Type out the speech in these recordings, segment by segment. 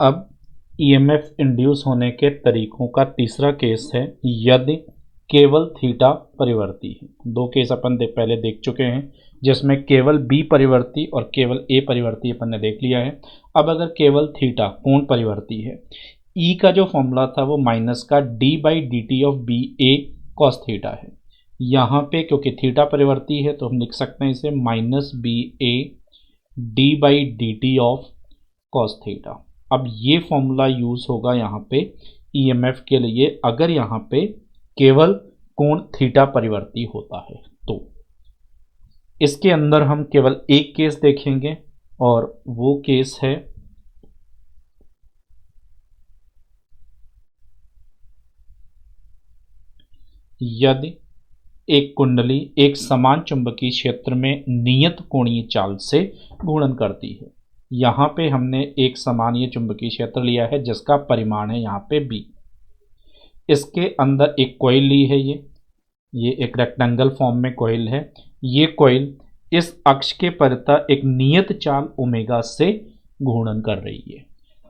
अब EMF induce होने के तरीकों का तीसरा केस है यदि केवल थीटा परिवर्ती है। दो केस अपन पहले देख चुके हैं जिसमें केवल बी परिवर्ती और केवल ए परिवर्ती अपन ने देख लिया है। अब अगर केवल थीटा कोण परिवर्ती है, ई का जो फॉर्मूला था वो माइनस का d by D T of B A cos theta है। यहाँ पे क्योंकि थीटा परिवर्ती है तो हम लिख सकते हैं इसे minus B A D by D T of cos theta. अब ये फॉर्मूला यूज होगा यहाँ पे ईएमएफ के लिए अगर यहाँ पे केवल कोण थीटा परिवर्ती होता है। तो इसके अंदर हम केवल एक केस देखेंगे और वो केस है यदि एक कुंडली एक समान चुंबकीय क्षेत्र में नियत कोणीय चाल से घूर्णन करती है। यहाँ पे हमने एक समान ये चुंबकीय क्षेत्र लिया है जिसका परिमाण है यहाँ पे b। इसके अंदर एक कॉइल ली है, ये एक रेक्टेंगल फॉर्म में कॉइल है। ये कॉइल इस अक्ष के परितः एक नियत चाल ओमेगा से घूर्णन कर रही है।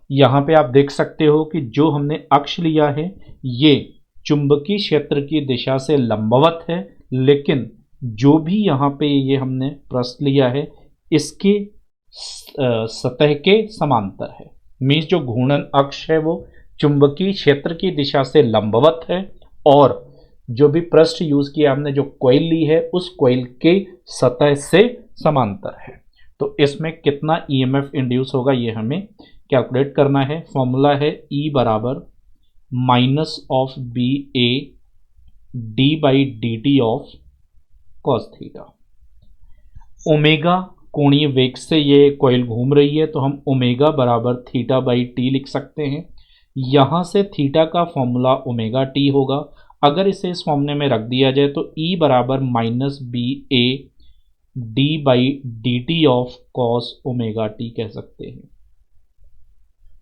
यहाँ पे आप देख सकते हो कि जो हमने अक्ष लिया है ये चुंबकीय क्षेत्र की दिशा से लंबवत है, लेकिन जो भी यहाँ पे ये हमने पृष्ठ लिया है इसके सतह के समांतर है। मीन्स जो घूर्णन अक्ष है वो चुंबकीय क्षेत्र की दिशा से लंबवत है और जो भी पृष्ठ यूज किया हमने जो कॉइल ली है उस कॉइल के सतह से समांतर है। तो इसमें कितना ईएमएफ इंड्यूस होगा ये हमें कैलकुलेट करना है। फॉर्मूला है ई बराबर minus of B A D by D T of cos theta. Omega कोणीय वेग से ये कॉइल घूम रही है तो हम ओमेगा बराबर थीटा बाई टी लिख सकते हैं। यहाँ से थीटा का फॉर्मूला ओमेगा टी होगा। अगर इसे इस फॉर्मूले में रख दिया जाए तो ई बराबर minus B A D by D T of cos omega T कह सकते हैं।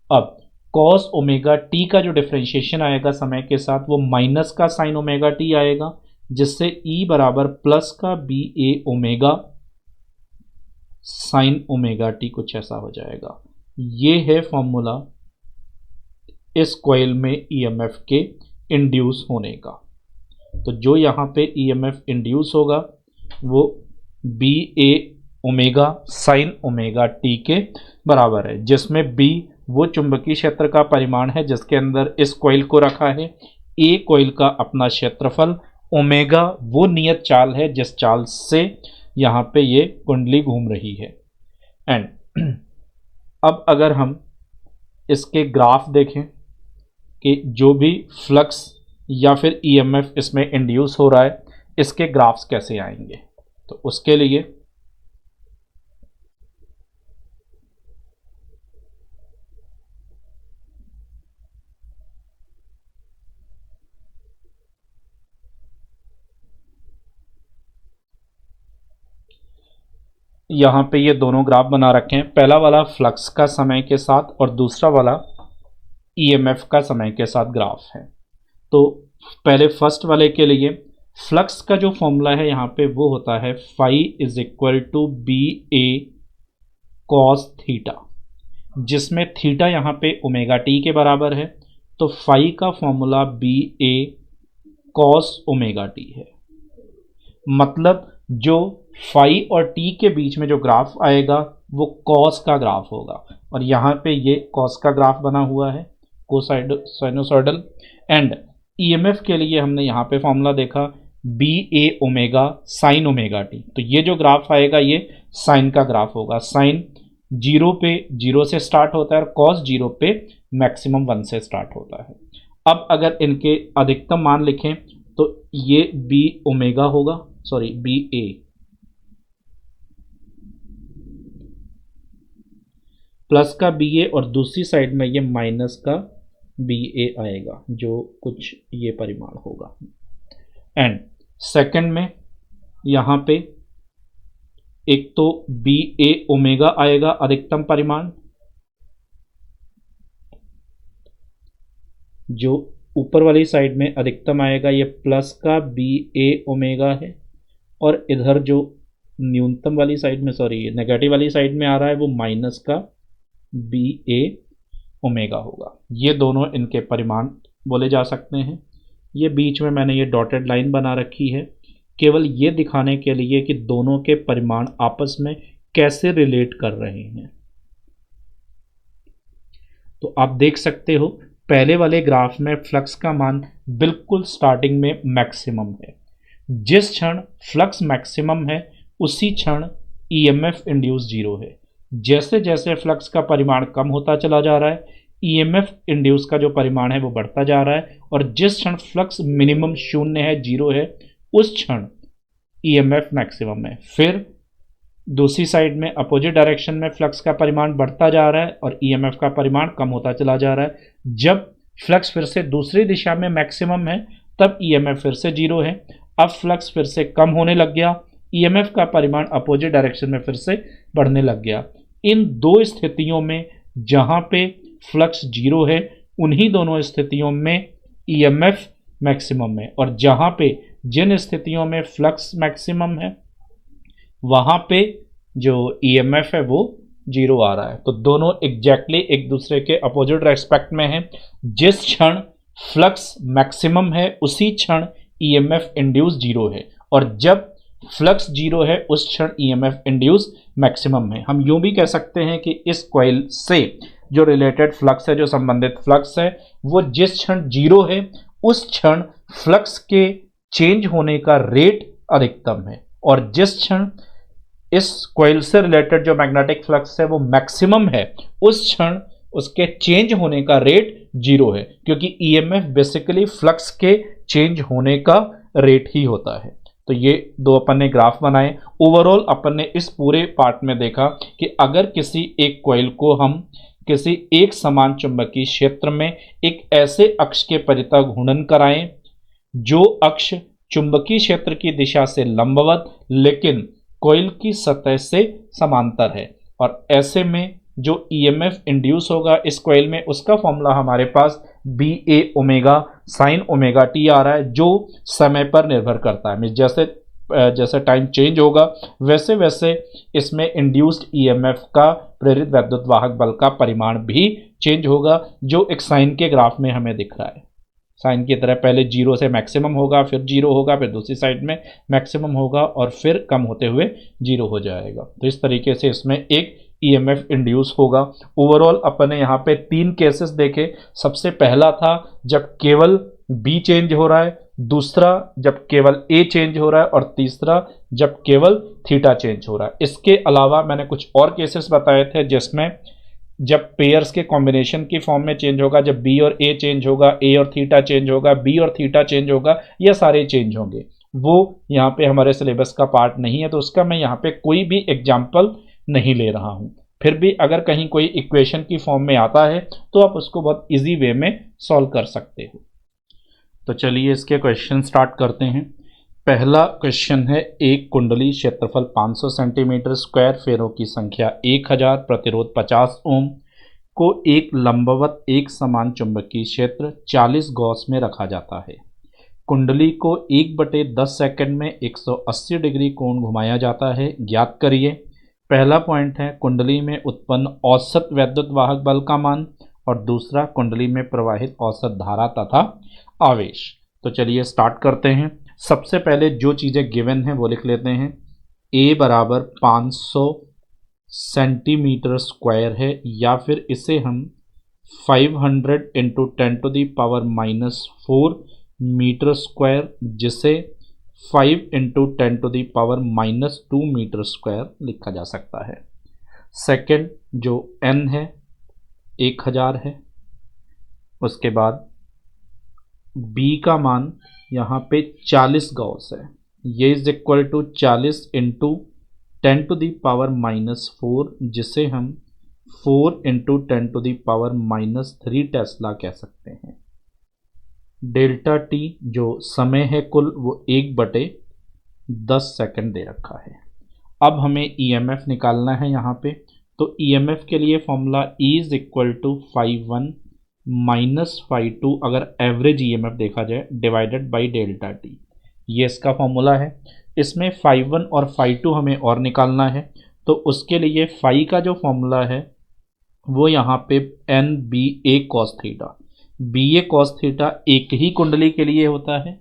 अब कॉस ओमेगा टी का जो डिफ्रेंशिएशन आएगा समय के साथ वो माइनस का साइन ओमेगा टी आएगा, जिससे ई बराबर प्लस का बी ए ओमेगा साइन ओमेगा टी कुछ ऐसा हो जाएगा। ये है फॉर्मूला इस कॉइल में ईएमएफ के इंड्यूस होने का। तो जो यहाँ पे ईएमएफ इंड्यूस होगा वो बी ए ओमेगा साइन ओमेगा टी के बराबर है, जिसमें बी वो चुंबकीय क्षेत्र का परिमाण है जिसके अंदर इस कॉइल को रखा है, ए कॉइल का अपना क्षेत्रफल, ओमेगा वो नियत चाल है जिस चाल से यहाँ पे ये कुंडली घूम रही है। एंड अब अगर हम इसके ग्राफ देखें कि जो भी फ्लक्स या फिर ईएमएफ इसमें इंड्यूस हो रहा है इसके ग्राफ्स कैसे आएंगे, तो उसके लिए यहाँ पे ये दोनों ग्राफ बना रखे हैं। पहला वाला फ्लक्स का समय के साथ और दूसरा वाला ईएमएफ का समय के साथ ग्राफ है। तो पहले फर्स्ट वाले के लिए फ्लक्स का जो फॉर्मूला है यहाँ पे वो होता है phi is equal to B A cos theta, जिसमें थीटा यहाँ पे ओमेगा टी के बराबर है। तो फाई का formula B A cos omega T है। मतलब जो फाई और टी के बीच में जो ग्राफ आएगा वो कॉस का ग्राफ होगा, और यहाँ पे ये कॉस का ग्राफ बना हुआ है साइनोसॉइडल। एंड ईएमएफ के लिए हमने यहाँ पे फॉर्मूला देखा बी ए ओमेगा साइन ओमेगा टी। तो ये जो ग्राफ आएगा ये साइन का ग्राफ होगा। साइन जीरो पे जीरो से स्टार्ट होता है और कॉस जीरो पे मैक्सिमम 1 से स्टार्ट होता है। अब अगर इनके अधिकतम मान लिखें तो ये बी ओमेगा होगा, सॉरी बी ए प्लस का बी ए और दूसरी साइड में ये माइनस का बी ए आएगा जो कुछ ये परिमाण होगा। एंड सेकंड में यहाँ पे एक तो बी ए ओमेगा आएगा अधिकतम परिमाण, जो ऊपर वाली साइड में अधिकतम आएगा ये प्लस का बी ए ओमेगा है, और इधर जो न्यूनतम वाली साइड में, सॉरी नेगेटिव वाली साइड में आ रहा है वो माइनस का बी ए ओमेगा होगा। ये दोनों इनके परिमाण बोले जा सकते हैं। ये बीच में मैंने ये डॉटेड लाइन बना रखी है केवल ये दिखाने के लिए कि दोनों के परिमाण आपस में कैसे रिलेट कर रहे हैं। तो आप देख सकते हो पहले वाले ग्राफ में फ्लक्स का मान बिल्कुल स्टार्टिंग में मैक्सिमम है। जिस क्षण फ्लक्स मैक्सिमम है उसी क्षण ईएमएफ इंड्यूस जीरो है। जैसे जैसे फ्लक्स का परिमाण कम होता चला जा रहा है ईएमएफ इंड्यूस का जो परिमाण है वो बढ़ता जा रहा है, और जिस क्षण फ्लक्स मिनिमम शून्य है, जीरो है, उस क्षण ईएमएफ मैक्सिमम है। फिर दूसरी साइड में अपोजिट डायरेक्शन में फ्लक्स का परिमाण बढ़ता जा रहा है और ईएमएफ का परिमाण कम होता चला जा रहा है। जब फ्लक्स फिर से दूसरी दिशा में मैक्सिमम है तब ईएमएफ फिर से जीरो है। अब फ्लक्स फिर से कम होने लग गया, ईएमएफ का परिमाण अपोजिट डायरेक्शन में फिर से बढ़ने लग गया। इन दो स्थितियों में जहां पे फ्लक्स जीरो है उन्हीं दोनों स्थितियों में ईएमएफ मैक्सिमम है, और जहां पे जिन स्थितियों में फ्लक्स मैक्सिमम है वहां पे जो ईएमएफ है वो जीरो आ रहा है। तो दोनों एग्जैक्टली एक दूसरे के अपोजिट रेस्पेक्ट में है। जिस क्षण फ्लक्स मैक्सिमम है उसी क्षण ईएमएफ इंड्यूस जीरो है, और जब फ्लक्स जीरो है उस क्षण ईएमएफ इंड्यूस मैक्सिमम है। हम यूं भी कह सकते हैं कि इस कॉइल से जो रिलेटेड फ्लक्स है, जो संबंधित फ्लक्स है, वो जिस क्षण जीरो है उस क्षण फ्लक्स के चेंज होने का रेट अधिकतम है, और जिस क्षण इस कॉइल से रिलेटेड जो मैग्नेटिक फ्लक्स है वो मैक्सिमम है उस क्षण उसके चेंज होने का रेट जीरो है, क्योंकि ईएमएफ बेसिकली फ्लक्स के चेंज होने का रेट ही होता है। तो ये दो अपन ने ग्राफ बनाए। ओवरऑल अपन ने इस पूरे पार्ट में देखा कि अगर किसी एक कॉइल को हम किसी एक समान चुंबकीय क्षेत्र में एक ऐसे अक्ष के परितः घूर्णन कराएं जो अक्ष चुंबकीय क्षेत्र की दिशा से लंबवत लेकिन कॉइल की सतह से समांतर है, और ऐसे में जो ईएमएफ इंड्यूस होगा इस कॉइल में उसका फॉर्मूला हमारे पास बी ए ओमेगा साइन ओमेगा टी आ रहा है, जो समय पर निर्भर करता है। जैसे जैसे टाइम चेंज होगा वैसे वैसे इसमें इंड्यूस्ड ईएमएफ का प्रेरित वैद्युत वाहक बल का परिमाण भी चेंज होगा, जो एक साइन के ग्राफ में हमें दिख रहा है। साइन की तरह पहले जीरो से मैक्सिमम होगा, फिर जीरो होगा, फिर दूसरी साइड में मैक्सिमम होगा और फिर कम होते हुए जीरो हो जाएगा। तो इस तरीके से इसमें एक ईएमएफ इंड्यूस होगा। ओवरऑल अपन ने यहाँ पे तीन केसेस देखे। सबसे पहला था जब केवल बी चेंज हो रहा है, दूसरा जब केवल ए चेंज हो रहा है, और तीसरा जब केवल थीटा चेंज हो रहा है। इसके अलावा मैंने कुछ और केसेस बताए थे जिसमें जब पेयर्स के कॉम्बिनेशन की फॉर्म में चेंज होगा, जब बी और ए चेंज होगा, ए और थीटा चेंज होगा, बी और थीटा चेंज होगा, ये सारे चेंज होंगे। वो यहाँ पे हमारे सिलेबस का पार्ट नहीं है तो उसका मैं यहाँ पे कोई भी एग्जाम्पल नहीं ले रहा हूँ। फिर भी अगर कहीं कोई इक्वेशन की फॉर्म में आता है तो आप उसको बहुत इजी वे में सॉल्व कर सकते हो। तो चलिए इसके क्वेश्चन स्टार्ट करते हैं। पहला क्वेश्चन है, एक कुंडली क्षेत्रफल 500 सेंटीमीटर स्क्वायर, फेरों की संख्या 1000, प्रतिरोध 50 ओम को एक लंबवत एक समान चुंबकीय क्षेत्र 40 गॉस में रखा जाता है। कुंडली को 1/10 सेकंड में 180 डिग्री कोण घुमाया जाता है, ज्ञात करिए। पहला पॉइंट है कुंडली में उत्पन्न औसत वैद्युत वाहक बल का मान, और दूसरा कुंडली में प्रवाहित औसत धारा तथा आवेश। तो चलिए स्टार्ट करते हैं। सबसे पहले जो चीज़ें गिवन हैं वो लिख लेते हैं। A बराबर 500 सेंटीमीटर स्क्वायर है, या फिर इसे हम 500 इंटू 10⁻⁻4 मीटर स्क्वायर, जिसे 5 इंटू 10⁻⁻2 मीटर स्क्वायर लिखा जा सकता है। सेकंड जो n है 1000 है। उसके बाद b का मान यहाँ पे 40 गॉस है, ये इज इक्वल टू 40 इंटू 10⁻⁻4, जिसे हम 4 इंटू 10⁻⁻3 टेस्ला कह सकते हैं। डेल्टा टी जो समय है कुल वो 1/10 सेकंड दे रखा है। अब हमें ईएमएफ निकालना है यहाँ पे। तो ईएमएफ के लिए formula E is equal to ∅1 minus ∅2 अगर एवरेज ईएमएफ देखा जाए डिवाइडेड बाई डेल्टा टी, ये इसका फॉर्मूला है। इसमें ∅1 और ∅2 हमें और निकालना है, तो उसके लिए ∅ का जो फॉर्मूला है वो यहाँ पे N b A cos theta, B A cos theta एक ही कुंडली के लिए होता है,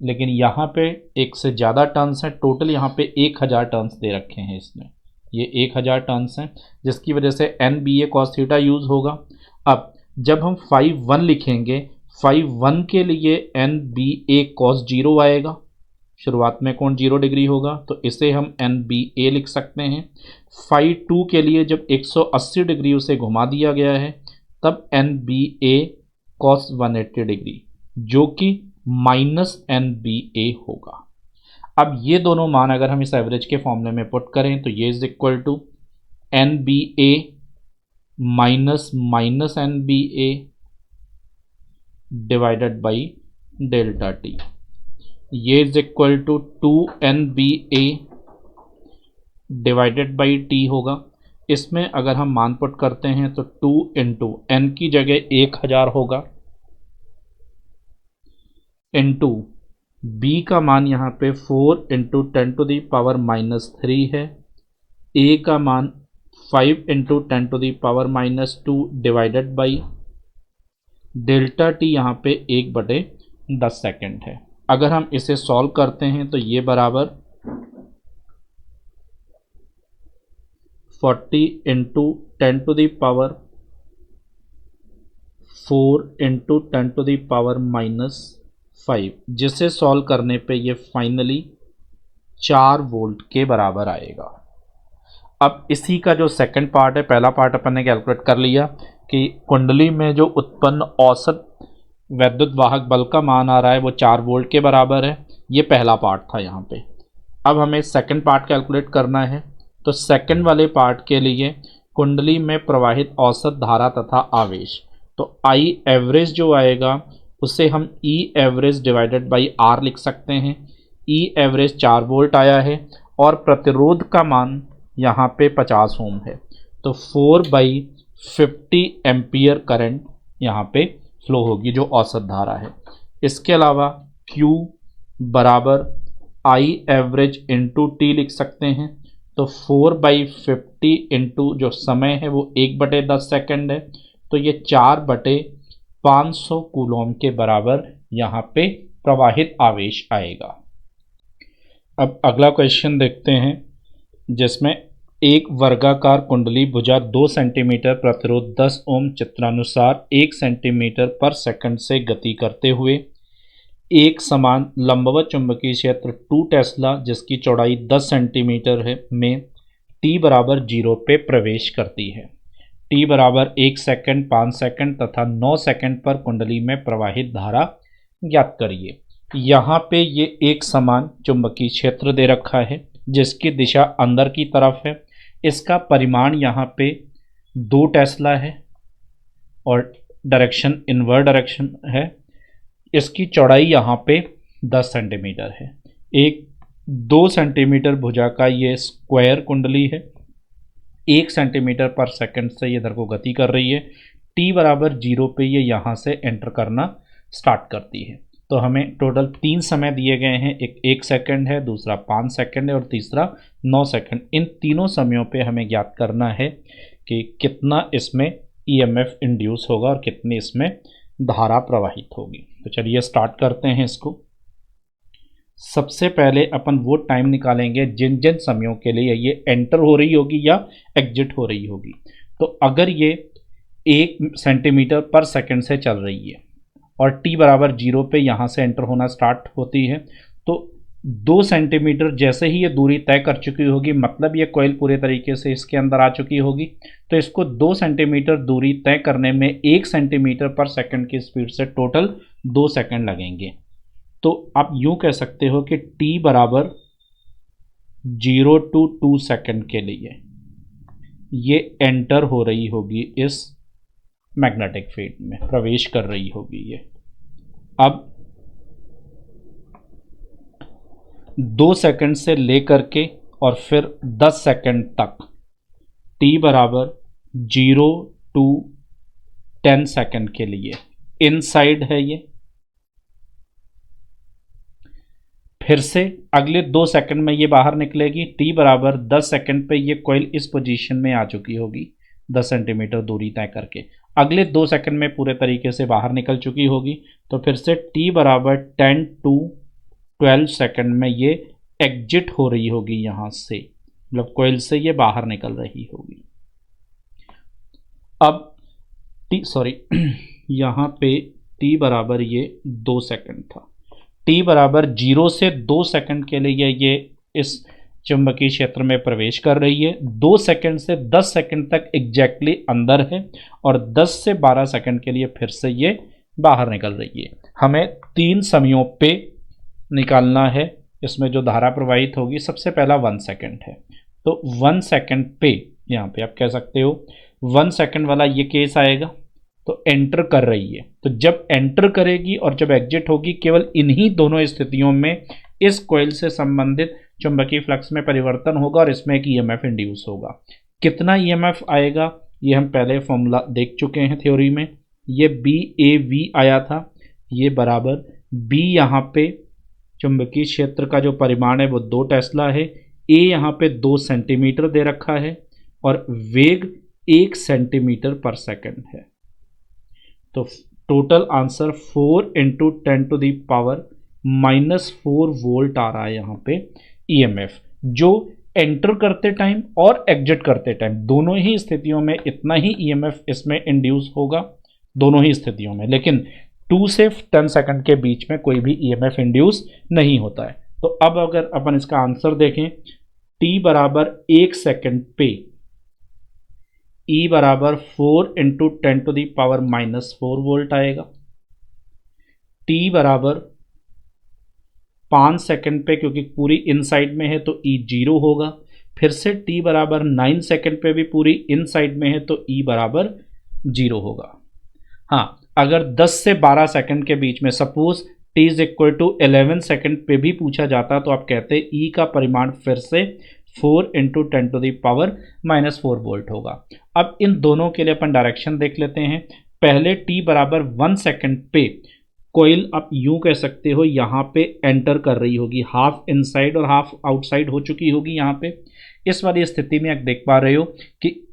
लेकिन यहाँ पे एक से ज़्यादा टर्न्स हैं। टोटल यहाँ पे 1000 टर्न्स दे रखे हैं इसमें, ये 1000 टर्न्स हैं, जिसकी वजह से N b A cos theta use होगा। अब जब हम 5 1 लिखेंगे, 5 1 के लिए एन बी ए कॉस 0 आएगा, शुरुआत में कोण 0 डिग्री होगा, तो इसे हम एन बी ए लिख सकते हैं। 5 2 के लिए जब 180 डिग्री उसे घुमा दिया गया है, तब N b A cos 180 degree, जो कि माइनस एन बी ए होगा। अब ये दोनों मान अगर हम इस एवरेज के फॉर्मूले में पुट करें तो ये is equal to n b a minus minus n b a divided by delta t, ये is equal to 2NBA divided by t होगा। इसमें अगर हम मान पुट करते हैं तो 2 इंटू एन की जगह 1000 होगा, इंटू बी का मान यहाँ पे 4 इंटू 10⁻³ है, ए का मान 5 into 10⁻² divided by delta T यहाँ पे 1/10 सेकेंड है। अगर हम इसे सॉल्व करते हैं तो ये बराबर 40 इंटू 10⁻⁴ इंटू 10⁻⁻5, जिसे सॉल्व करने पे ये फाइनली 4 वोल्ट के बराबर आएगा। अब इसी का जो सेकंड पार्ट है, पहला पार्ट अपन ने कैलकुलेट कर लिया कि कुंडली में जो उत्पन्न औसत वैद्युत वाहक बल का मान आ रहा है वो 4 वोल्ट के बराबर है। ये पहला पार्ट था यहाँ पे। अब हमें सेकंड पार्ट कैलकुलेट करना है, तो सेकंड वाले पार्ट के लिए कुंडली में प्रवाहित औसत धारा तथा आवेश, तो आई एवरेज जो आएगा उसे हम ई एवरेज डिवाइडेड बाई आर लिख सकते हैं। ई एवरेज 4 वोल्ट आया है और प्रतिरोध का मान यहाँ पे 50 ओम है, तो 4/50 एम्पियर करंट यहाँ पे फ्लो होगी जो औसत धारा है। इसके अलावा Q बराबर आई एवरेज इंटू टी लिख सकते हैं, तो 4/50 इंटू जो समय है वो 1/10 सेकेंड है, तो ये 4/500 कूलॉम के बराबर यहाँ पे प्रवाहित आवेश आएगा। अब अगला क्वेश्चन देखते हैं, जिसमें एक वर्गाकार कुंडली भुजा 2 सेंटीमीटर प्रतिरोध 10 ओम चित्रानुसार 1 सेंटीमीटर पर सेकंड से गति करते हुए एक समान लंबवत चुंबकीय क्षेत्र 2 टेस्ला जिसकी चौड़ाई 10 सेंटीमीटर है में t बराबर 0 पे प्रवेश करती है। t बराबर 1 सेकंड, 5 सेकंड तथा 9 सेकंड पर कुंडली में प्रवाहित धारा ज्ञात करिए। यहाँ पे ये एक समान चुंबकीय क्षेत्र दे रखा है जिसकी दिशा अंदर की तरफ है। इसका परिमाण यहाँ पे 2 टेस्ला है और डायरेक्शन इनवर्ड डायरेक्शन है। इसकी चौड़ाई यहाँ पे 10 सेंटीमीटर है। एक 2 सेंटीमीटर भुजा का ये स्क्वायर कुंडली है, 1 सेंटीमीटर पर सेकंड से ये इधर को गति कर रही है। t बराबर 0 पे ये यहाँ से एंटर करना स्टार्ट करती है। तो हमें टोटल 3 समय दिए गए हैं, एक 1 सेकंड है, दूसरा 5 सेकंड है और तीसरा 9 सेकंड। इन तीनों समयों पे हमें ज्ञात करना है कि कितना इसमें ईएमएफ इंड्यूस होगा और कितनी इसमें धारा प्रवाहित होगी। तो चलिए स्टार्ट करते हैं इसको। सबसे पहले अपन वो टाइम निकालेंगे जिन जिन समयों के लिए ये एंटर हो रही होगी या एग्जिट हो रही होगी। तो अगर ये 1 सेंटीमीटर पर सेकंड से चल रही है और t बराबर 0 पे यहाँ से एंटर होना स्टार्ट होती है, तो 2 सेंटीमीटर जैसे ही ये दूरी तय कर चुकी होगी, मतलब ये कॉइल पूरे तरीके से इसके अंदर आ चुकी होगी, तो इसको 2 सेंटीमीटर दूरी तय करने में 1 सेंटीमीटर पर सेकंड की स्पीड से टोटल 2 सेकंड लगेंगे। तो आप यूँ कह सकते हो कि t बराबर 0 to 2 सेकंड के लिए ये एंटर हो रही होगी, इस मैग्नेटिक फील्ड में प्रवेश कर रही होगी ये। अब 2 सेकंड से लेकर के और फिर 10 सेकंड तक t बराबर 0 to 10 सेकंड के लिए इनसाइड है ये। फिर से अगले 2 सेकंड में ये बाहर निकलेगी। t बराबर 10 सेकंड पे ये कॉइल इस पोजीशन में आ चुकी होगी, 10 सेंटीमीटर दूरी तय करके अगले 2 सेकंड में पूरे तरीके से बाहर निकल चुकी होगी। तो फिर से t बराबर 10 to 12 सेकंड में ये एग्जिट हो रही होगी, यहाँ से मतलब कोयल से ये बाहर निकल रही होगी। अब यहाँ पे t बराबर ये 2 सेकंड था। t बराबर 0 से 2 सेकंड के लिए ये इस चुंबकीय क्षेत्र में प्रवेश कर रही है। 2 सेकंड से 10 सेकंड तक एग्जैक्टली अंदर है और 10 से 12 सेकंड के लिए फिर से ये बाहर निकल रही है। हमें 3 समयों पे निकालना है इसमें जो धारा प्रवाहित होगी। सबसे पहला 1 सेकंड है, तो 1 सेकंड पे यहाँ पे आप कह सकते हो 1 सेकंड वाला ये केस आएगा। तो एंटर कर रही है, तो जब एंटर करेगी और जब एग्जिट होगी, केवल इन्हीं दोनों स्थितियों में इस कॉइल से संबंधित चुंबकीय फ्लक्स में परिवर्तन होगा और इसमें एक ईएमएफ इंड्यूस होगा। कितना ईएमएफ आएगा ये हम पहले फॉर्मूला देख चुके हैं थ्योरी में। ये BAV आया था, ये बराबर B यहाँ पे चुंबकीय क्षेत्र का जो परिमाण है वो 2 टेस्ला है, A यहाँ पे 2 सेंटीमीटर दे रखा है और वेग 1 सेंटीमीटर पर सेकंड है। तो टोटल आंसर 4 × 10⁻⁻4 वोल्ट आ रहा है यहाँ पे ईएमएफ, जो एंटर करते टाइम और एग्जिट करते टाइम दोनों ही स्थितियों में इतना ही ईएमएफ इसमें इंड्यूस होगा, दोनों ही स्थितियों में। लेकिन 2 से 10 सेकंड के बीच में कोई भी ईएमएफ इंड्यूस नहीं होता है। तो अब अगर अपन इसका आंसर देखें, t बराबर 1 सेकंड पे E बराबर 4 × 10⁻⁻4 वोल्ट आएगा। t बराबर 5 सेकंड पे, क्योंकि पूरी इनसाइड में है तो E 0 होगा। फिर से t बराबर 9 सेकंड पे भी पूरी इनसाइड में है तो E बराबर 0 होगा। हाँ, अगर 10 से 12 सेकंड के बीच में suppose t is equal to 11 second पे भी पूछा जाता तो आप कहते E का परिमाण फिर से 4 × 10⁻⁻4 वोल्ट होगा। अब इन दोनों के लिए अपन डायरेक्शन देख लेते हैं। पहले t बराबर 1 सेकंड पे कोयल आप यूं कह सकते हो यहाँ पे एंटर कर रही होगी, हाफ इनसाइड और हाफ आउटसाइड हो चुकी होगी। यहाँ पे इस वाली स्थिति में आप देख पा रहे हो कि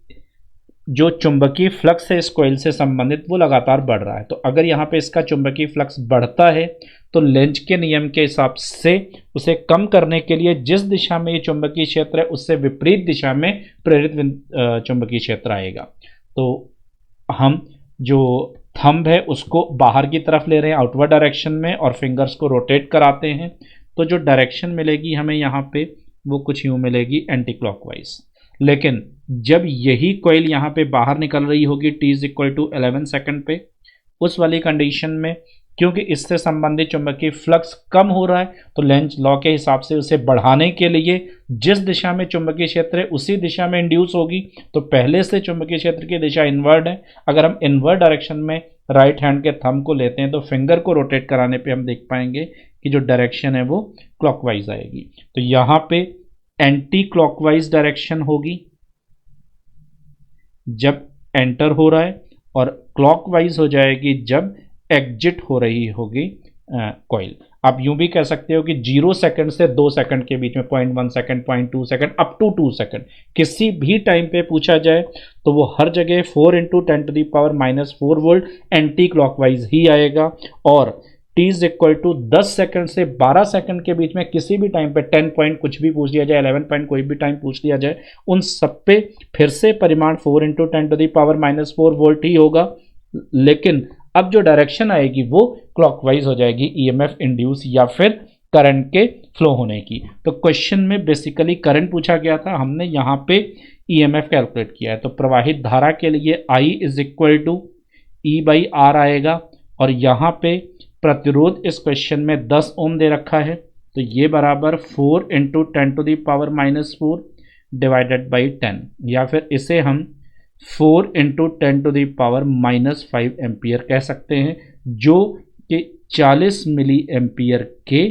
जो चुंबकीय फ्लक्स है इस कोयल से संबंधित वो लगातार बढ़ रहा है। तो अगर यहाँ पे इसका चुंबकीय फ्लक्स बढ़ता है तो लेंज के नियम के हिसाब से उसे कम करने के लिए जिस दिशा में ये चुंबकीय क्षेत्र है उससे विपरीत दिशा में प्रेरित चुंबकीय क्षेत्र आएगा। तो हम जो थंब है उसको बाहर की तरफ ले रहे हैं आउटवर्ड डायरेक्शन में और फिंगर्स को रोटेट कराते हैं। तो जो डायरेक्शन मिलेगी हमें यहाँ पे वो कुछ यूँ मिलेगी एंटी क्लॉकवाइज। लेकिन जब यही कॉइल यहाँ पे बाहर निकल रही होगी t is equal to 11 second पे, उस वाली कंडीशन में क्योंकि इससे संबंधित चुंबकीय फ्लक्स कम हो रहा है तो लेंज लॉ के हिसाब से उसे बढ़ाने के लिए जिस दिशा में चुंबकीय क्षेत्र है उसी दिशा में इंड्यूस होगी। तो पहले से चुंबकीय क्षेत्र की दिशा इनवर्ड है। अगर हम इनवर्ड डायरेक्शन में राइट हैंड के थंब को लेते हैं तो फिंगर को रोटेट कराने पे हम देख पाएंगे कि जो डायरेक्शन है वो क्लॉकवाइज आएगी। तो यहाँ पे एंटी क्लॉकवाइज डायरेक्शन होगी जब एंटर हो रहा है और क्लॉकवाइज हो जाएगी जब एग्जिट हो रही होगी कॉइल। आप यूं भी कह सकते हो कि 0 सेकंड से 2 सेकंड के बीच में 0.1 second, 0.2 second, up to 2 second किसी भी टाइम पे पूछा जाए तो वो हर जगह 4 × 10⁻⁻4 वोल्ट एंटी क्लॉकवाइज ही आएगा। और t is equal to 10 second से 12 सेकंड के बीच में किसी भी टाइम पे 10 पॉइंट कुछ भी पूछ लिया जाए, 11 पॉइंट कोई भी टाइम पूछ लिया जाए, उन सब पे फिर से परिमाण 4 × 10⁻⁻4 वोल्ट ही होगा। लेकिन अब जो डायरेक्शन आएगी वो क्लॉकवाइज हो जाएगी ईएमएफ इंड्यूस या फिर करंट के फ्लो होने की। तो क्वेश्चन में बेसिकली करंट पूछा गया था, हमने यहाँ पे ईएमएफ कैलकुलेट किया है। तो प्रवाहित धारा के लिए I is equal to E/R आएगा और यहाँ पे प्रतिरोध इस क्वेश्चन में 10 ओम दे रखा है तो ये बराबर 4 × 10⁻⁻4 डिवाइडेड बाई 10 या फिर इसे हम 4 × 10⁻⁻5 एम्पियर कह सकते हैं, जो कि 40 मिली एम्पियर के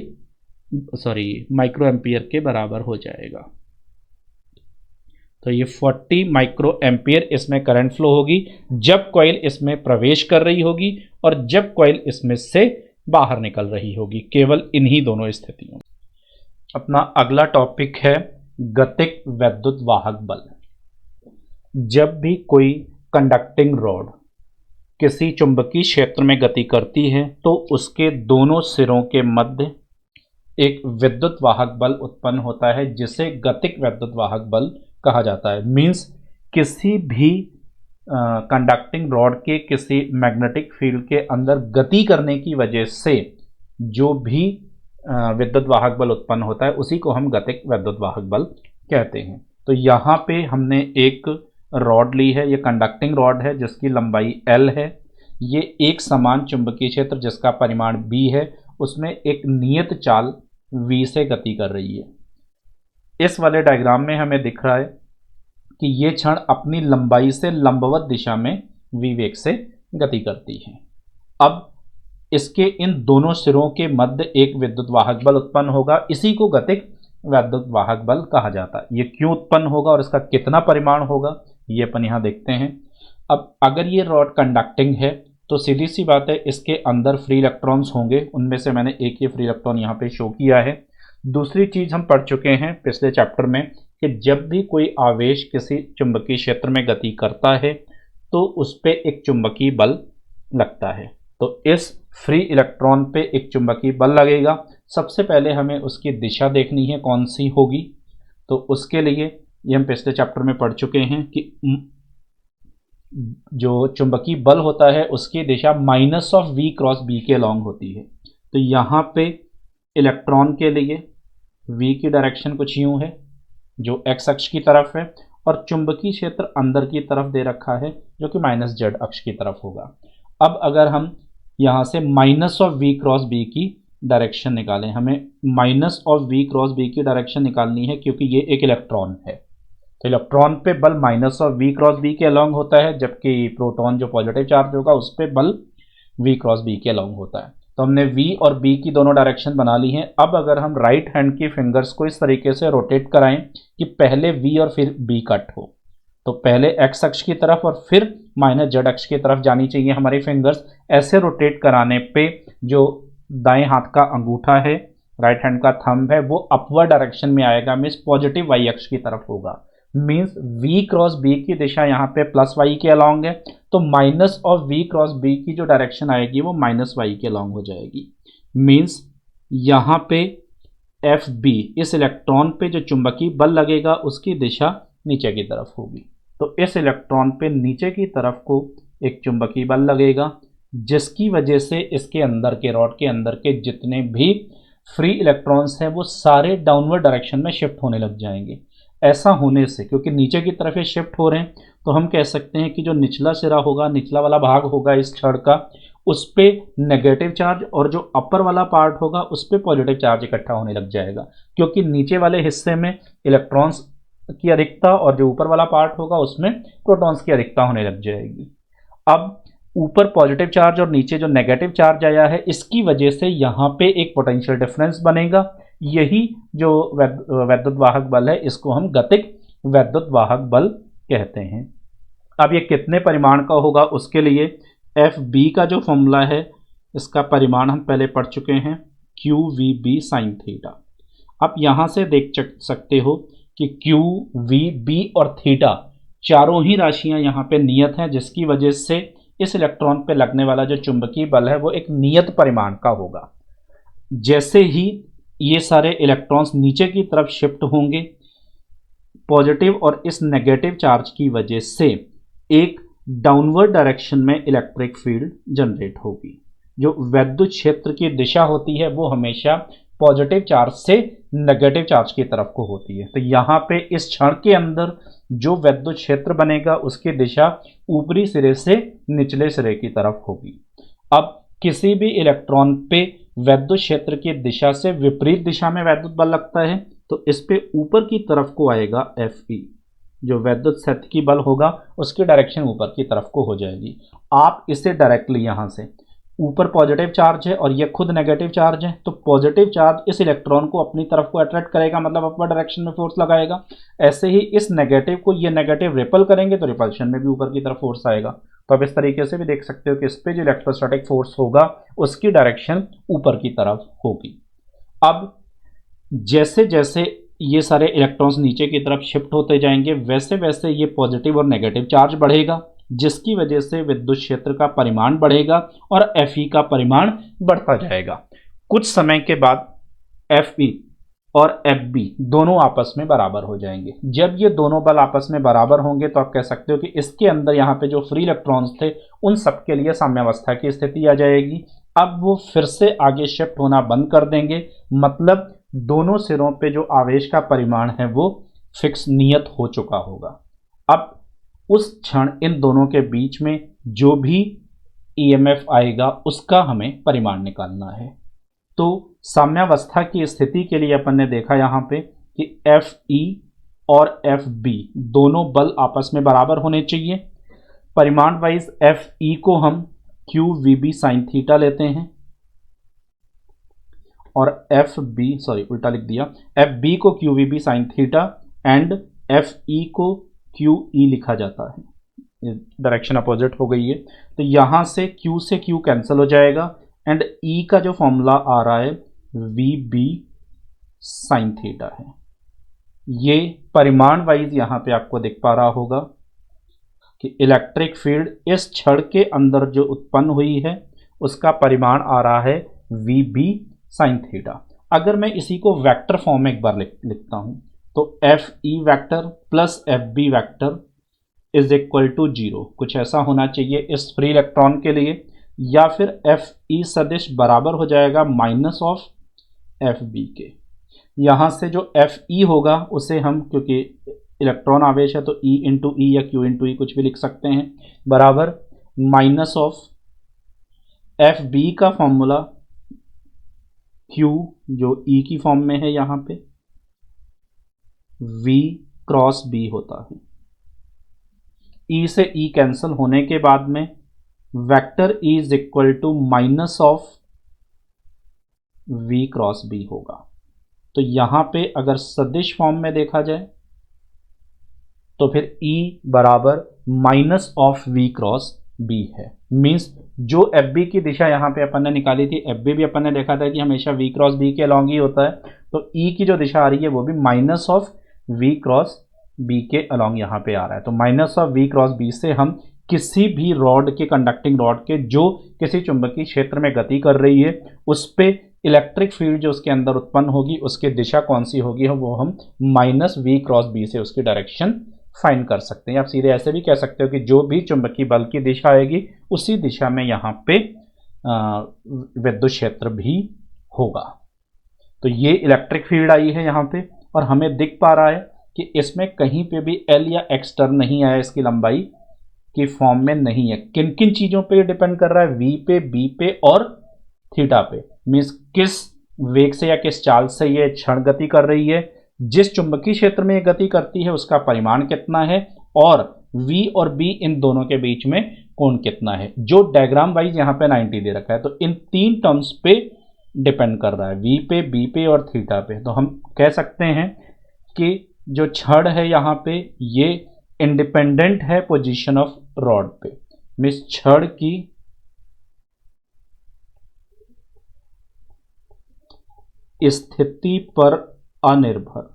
माइक्रो एम्पियर के बराबर हो जाएगा। तो ये 40 माइक्रो एम्पियर इसमें करंट फ्लो होगी जब कॉइल इसमें प्रवेश कर रही होगी और जब कॉइल इसमें से बाहर निकल रही होगी, केवल इन्हीं दोनों स्थितियों। अपना अगला टॉपिक है गतिक वैद्युत वाहक बल। जब भी कोई कंडक्टिंग रॉड किसी चुंबकीय क्षेत्र में गति करती है तो उसके दोनों सिरों के मध्य एक विद्युत वाहक बल उत्पन्न होता है जिसे गतिक विद्युत वाहक बल कहा जाता है। मींस किसी भी कंडक्टिंग रॉड के किसी मैग्नेटिक फील्ड के अंदर गति करने की वजह से जो भी विद्युत वाहक बल उत्पन्न होता है उसी को हम गतिक विद्युत वाहक बल कहते हैं। तो यहाँ पे हमने एक रॉड ली है, ये कंडक्टिंग रॉड है जिसकी लंबाई L है। ये एक समान चुंबकीय क्षेत्र जिसका परिमाण B है, उसमें एक नियत चाल V से गति कर रही है। इस वाले डायग्राम में हमें दिख रहा है कि ये क्षण अपनी लंबाई से लंबवत दिशा में V वेग से गति करती है। अब इसके इन दोनों सिरों के मध्य एक विद्युत वाहक बल उत्पन्न होगा, इसी को गतिक विद्युत वाहक बल कहा जाता है। ये क्यों उत्पन्न होगा और इसका कितना परिमाण होगा ये अपन यहाँ देखते हैं। अब अगर ये रॉड कंडक्टिंग है तो सीधी सी बात है इसके अंदर फ्री इलेक्ट्रॉन्स होंगे, उनमें से मैंने एक ये फ्री इलेक्ट्रॉन यहाँ पे शो किया है। दूसरी चीज़ हम पढ़ चुके हैं पिछले चैप्टर में कि जब भी कोई आवेश किसी चुंबकीय क्षेत्र में गति करता है तो उस पर एक चुंबकीय बल लगता है। तो इस फ्री इलेक्ट्रॉन पे एक चुंबकीय बल लगेगा। सबसे पहले हमें उसकी दिशा देखनी है कौन सी होगी। तो उसके लिए ये हम पिछले चैप्टर में पढ़ चुके हैं कि जो चुंबकीय बल होता है उसकी दिशा minus of V cross B के अलॉन्ग होती है। तो यहाँ पे इलेक्ट्रॉन के लिए V की डायरेक्शन कुछ यूँ है जो x अक्ष की तरफ है और चुंबकीय क्षेत्र अंदर की तरफ दे रखा है जो कि माइनस Z अक्ष की तरफ होगा। अब अगर हम यहाँ से minus of V cross B की डायरेक्शन निकालें, हमें minus of V cross B की डायरेक्शन निकालनी है क्योंकि ये एक इलेक्ट्रॉन है। तो इलेक्ट्रॉन पे बल minus of V cross B के अलॉन्ग होता है, जबकि प्रोटॉन जो पॉजिटिव चार्ज होगा उस पर बल V क्रॉस B के अलॉन्ग होता है। तो हमने V और B की दोनों डायरेक्शन बना ली हैं। अब अगर हम राइट हैंड की फिंगर्स को इस तरीके से रोटेट कराएं कि पहले V और फिर B कट हो, तो पहले x अक्ष की तरफ और फिर माइनस Z अक्ष की तरफ जानी चाहिए हमारी फिंगर्स। ऐसे रोटेट कराने पे जो दाएं हाथ का अंगूठा है, राइट हैंड का थंब है, वो अपवर्ड डायरेक्शन में आएगा, मीन्स पॉजिटिव y अक्ष की तरफ होगा। मीन्स V क्रॉस B की दिशा यहाँ पे प्लस y के अलॉन्ग है, तो minus of V cross B की जो डायरेक्शन आएगी वो माइनस y के अलॉन्ग हो जाएगी। मीन्स यहाँ पे FB इस इलेक्ट्रॉन पे जो चुंबकीय बल लगेगा उसकी दिशा नीचे की तरफ होगी। तो इस इलेक्ट्रॉन पे नीचे की तरफ को एक चुंबकीय बल लगेगा जिसकी वजह से इसके अंदर के रॉड के अंदर के जितने भी फ्री इलेक्ट्रॉन्स हैं वो सारे डाउनवर्ड डायरेक्शन में शिफ्ट होने लग जाएंगे। ऐसा होने से क्योंकि नीचे की तरफ ये शिफ्ट हो रहे हैं तो हम कह सकते हैं कि जो निचला सिरा होगा, निचला वाला भाग होगा इस छड़ का, उस पर नेगेटिव चार्ज और जो अपर वाला पार्ट होगा उस पर पॉजिटिव चार्ज इकट्ठा होने लग जाएगा, क्योंकि नीचे वाले हिस्से में इलेक्ट्रॉन्स की अधिकता और जो ऊपर वाला पार्ट होगा उसमें प्रोटॉन्स की अधिकता होने लग जाएगी। अब ऊपर पॉजिटिव चार्ज और नीचे जो नेगेटिव चार्ज आया है इसकी वजह से यहाँ पे एक पोटेंशियल डिफरेंस बनेगा। यही जो वैद्युत वाहक बल है इसको हम गतिक वैद्युत वाहक बल कहते हैं। अब ये कितने परिमाण का होगा उसके लिए FB का जो फॉर्मूला है इसका परिमाण हम पहले पढ़ चुके हैं, QVB sin थीटा। आप यहाँ से देख सकते हो कि QVB और थीटा चारों ही राशियाँ यहाँ पे नियत हैं, जिसकी वजह से इस इलेक्ट्रॉन पे लगने वाला जो चुंबकीय बल है वो एक नियत परिमाण का होगा। जैसे ही ये सारे इलेक्ट्रॉन्स नीचे की तरफ शिफ्ट होंगे पॉजिटिव और इस नेगेटिव चार्ज की वजह से एक डाउनवर्ड डायरेक्शन में इलेक्ट्रिक फील्ड जनरेट होगी। जो विद्युत क्षेत्र की दिशा होती है वो हमेशा पॉजिटिव चार्ज से नेगेटिव चार्ज की तरफ को होती है। तो यहाँ पे इस क्षण के अंदर जो विद्युत क्षेत्र बनेगा उसकी दिशा ऊपरी सिरे से निचले सिरे की तरफ होगी। अब किसी भी इलेक्ट्रॉन पे विद्युत क्षेत्र की दिशा से विपरीत दिशा में विद्युत बल लगता है तो इस पे ऊपर की तरफ को आएगा Fe, जो विद्युत क्षेत्र की बल होगा उसकी डायरेक्शन ऊपर की तरफ को हो जाएगी। आप इसे डायरेक्टली यहाँ से ऊपर पॉजिटिव चार्ज है और ये खुद नेगेटिव चार्ज है, तो पॉजिटिव चार्ज इस इलेक्ट्रॉन को अपनी तरफ को अट्रैक्ट करेगा, मतलब अपवर्ड डायरेक्शन में फोर्स लगाएगा। ऐसे ही इस नेगेटिव को ये नेगेटिव रिपल करेंगे तो रिपल्शन में भी ऊपर की तरफ फोर्स आएगा। तो आप इस तरीके से भी देख सकते हो कि इस पे जो इलेक्ट्रोस्टैटिक फोर्स होगा उसकी डायरेक्शन ऊपर की तरफ होगी। अब जैसे जैसे ये सारे इलेक्ट्रॉन्स नीचे की तरफ शिफ्ट होते जाएंगे, वैसे वैसे ये पॉजिटिव और नेगेटिव चार्ज बढ़ेगा, जिसकी वजह से विद्युत क्षेत्र का परिमाण बढ़ेगा और Fe का परिमाण बढ़ता जाएगा। कुछ समय के बाद Fe और Fb दोनों आपस में बराबर हो जाएंगे। जब ये दोनों बल आपस में बराबर होंगे तो आप कह सकते हो कि इसके अंदर यहाँ पे जो फ्री इलेक्ट्रॉन्स थे उन सब के लिए साम्यावस्था की स्थिति आ जाएगी। अब वो फिर से आगे शिफ्ट होना बंद कर देंगे, मतलब दोनों सिरों पे जो आवेश का परिमाण है वो फिक्स नियत हो चुका होगा। अब उस क्षण इन दोनों के बीच में जो भी EMF आएगा उसका हमें परिमाण निकालना है। तो साम्यावस्था की स्थिति के लिए अपन ने देखा यहाँ पे कि Fe और Fb दोनों बल आपस में बराबर होने चाहिए। परिमाण वाइज Fe को हम QVB sin थीटा लेते हैं और Fb को QVB sin theta and Fe को QE लिखा जाता है। डायरेक्शन अपोजिट हो गई है, तो यहाँ से Q से Q कैंसिल हो जाएगा एंड E का जो फॉर्मूला आ रहा है VB sin थीटा है। ये परिमाण वाइज यहाँ पे आपको दिख पा रहा होगा कि इलेक्ट्रिक फील्ड इस छड़ के अंदर जो उत्पन्न हुई है उसका परिमाण आ रहा है VB sin थीटा। अगर मैं इसी को वेक्टर फॉर्म में एक बार लिखता हूँ तो Fe vector plus Fb vector is equal to 0, कुछ ऐसा होना चाहिए इस फ्री इलेक्ट्रॉन के लिए, या फिर Fe सदिश बराबर हो जाएगा माइनस ऑफ Fb के। यहाँ से जो Fe होगा उसे हम, क्योंकि इलेक्ट्रॉन आवेश है तो E इंटू ई या Q इंटू ई कुछ भी लिख सकते हैं, बराबर माइनस ऑफ Fb का फॉर्मूला Q जो E की फॉर्म में है यहाँ पे V क्रॉस B होता है। E से E कैंसिल होने के बाद में vector E is equal to minus of V cross B होगा। तो यहाँ पे अगर सदिश फॉर्म में देखा जाए तो फिर E बराबर minus of V cross B है। मीन्स जो Fb की दिशा यहाँ पे अपन ने निकाली थी, Fb भी अपन ने देखा था कि हमेशा V क्रॉस B के अलॉन्ग ही होता है, तो E की जो दिशा आ रही है वो भी minus of V cross B के अलॉन्ग यहाँ पे आ रहा है। तो minus of V cross B से हम किसी भी रॉड के, कंडक्टिंग रॉड के जो किसी चुंबकीय क्षेत्र में गति कर रही है उस पे इलेक्ट्रिक फील्ड जो उसके अंदर उत्पन्न होगी उसकी दिशा कौन सी होगी वो हम माइनस V क्रॉस B से उसकी डायरेक्शन फाइंड कर सकते हैं। आप सीधे ऐसे भी कह सकते हो कि जो भी चुंबकीय बल की दिशा आएगी उसी दिशा में यहाँ पे विद्युत क्षेत्र भी होगा। तो ये इलेक्ट्रिक फील्ड आई है यहाँ पे और हमें दिख पा रहा है कि इसमें कहीं पे भी L या X टर्म नहीं आया, इसकी लंबाई की फॉर्म में नहीं है। किन किन चीज़ों पे डिपेंड कर रहा है? V पे, B पे और थीटा पे। मीन्स किस वेग से या किस चाल से ये क्षण गति कर रही है, जिस चुंबकीय क्षेत्र में ये गति करती है उसका परिमाण कितना है और V और B इन दोनों के बीच में कोण कितना है, जो डायग्राम वाइज यहाँ पे 90 दे रखा है। तो इन तीन टर्म्स पे डिपेंड कर रहा है, V पे, B पे और थीटा पे। तो हम कह सकते हैं कि जो छड़ है यहाँ पे ये इंडिपेंडेंट है पोजीशन ऑफ रॉड पे। मीन्स छड़ की स्थिति पर अनिर्भर,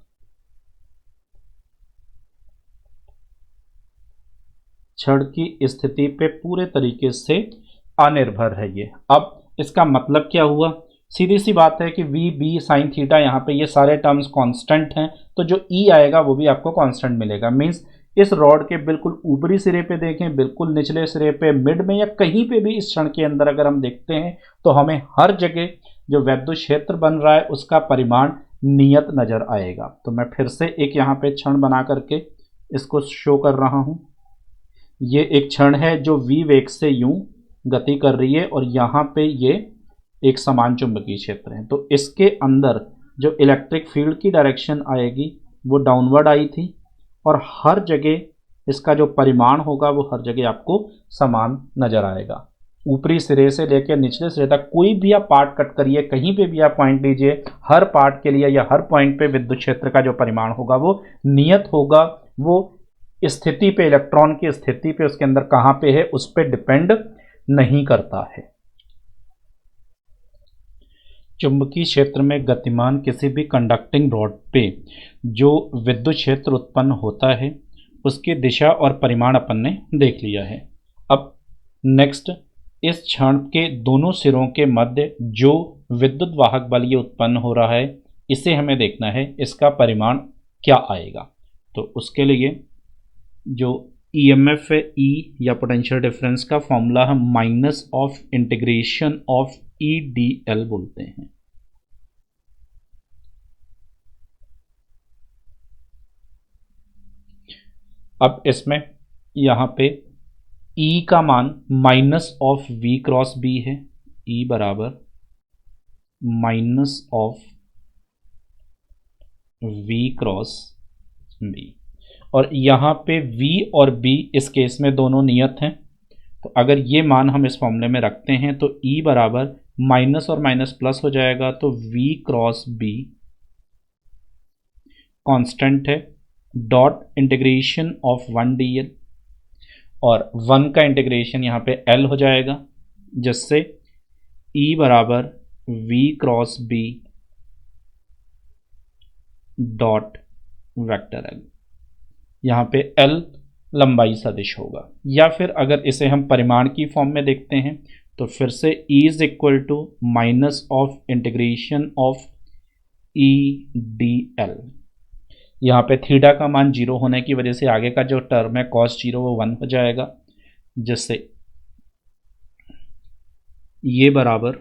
छड़ की स्थिति पे पूरे तरीके से अनिर्भर है ये। अब इसका मतलब क्या हुआ? सीधी सी बात है कि VB sin थीटा यहाँ पे ये सारे टर्म्स कांस्टेंट हैं, तो जो E आएगा वो भी आपको कांस्टेंट मिलेगा। मीन्स इस रॉड के बिल्कुल ऊपरी सिरे पे देखें, बिल्कुल निचले सिरे पे, मिड में या कहीं पे भी इस क्षण के अंदर अगर हम देखते हैं तो हमें हर जगह जो विद्युत क्षेत्र बन रहा है उसका परिमाण नियत नजर आएगा। तो मैं फिर से एक यहाँ पे क्षण बना करके इसको शो कर रहा हूँ। ये एक क्षण है जो V वेग से यूं गति कर रही है और यहाँ पे ये एक समान चुंबकीय क्षेत्र है। तो इसके अंदर जो इलेक्ट्रिक फील्ड की डायरेक्शन आएगी वो डाउनवर्ड आई थी और हर जगह इसका जो परिमाण होगा वो हर जगह आपको समान नजर आएगा। ऊपरी सिरे से लेकर निचले सिरे तक कोई भी आप पार्ट कट करिए, कहीं पे भी आप पॉइंट लीजिए, हर पार्ट के लिए या हर पॉइंट पे विद्युत क्षेत्र का जो परिमाण होगा वो नियत होगा। वो स्थिति पे, इलेक्ट्रॉन की स्थिति पे, उसके अंदर कहाँ पे है उस पर डिपेंड नहीं करता है। चुंबकीय क्षेत्र में गतिमान किसी भी कंडक्टिंग रॉड पे जो विद्युत क्षेत्र उत्पन्न होता है उसकी दिशा और परिमाण अपन ने देख लिया है। अब नेक्स्ट, इस क्षण के दोनों सिरों के मध्य जो विद्युत वाहक बल ये उत्पन्न हो रहा है इसे हमें देखना है, इसका परिमाण क्या आएगा। तो उसके लिए जो ईएमएफ है ई या पोटेंशियल डिफरेंस का फॉर्मूला हम minus of integration of E D L बोलते हैं। अब इसमें यहाँ पे E का मान minus of V cross B है, E बराबर minus of V cross B, और यहाँ पे V और B इस केस में दोनों नियत हैं। तो अगर ये मान हम इस फॉर्मूले में रखते हैं तो E बराबर माइनस और माइनस प्लस हो जाएगा, तो V क्रॉस B कांस्टेंट है, डॉट इंटीग्रेशन ऑफ 1 dl, और 1 का इंटीग्रेशन यहाँ पे L हो जाएगा, जिससे E बराबर V cross B dot vector L, यहाँ पे L लंबाई सदिश होगा। या फिर अगर इसे हम परिमाण की फॉर्म में देखते हैं तो फिर से E is equal to minus of integration of E D L. यहाँ पे थीटा का मान 0 होने की वजह से आगे का जो टर्म है cos 0 वो 1 हो जाएगा, जिससे ये बराबर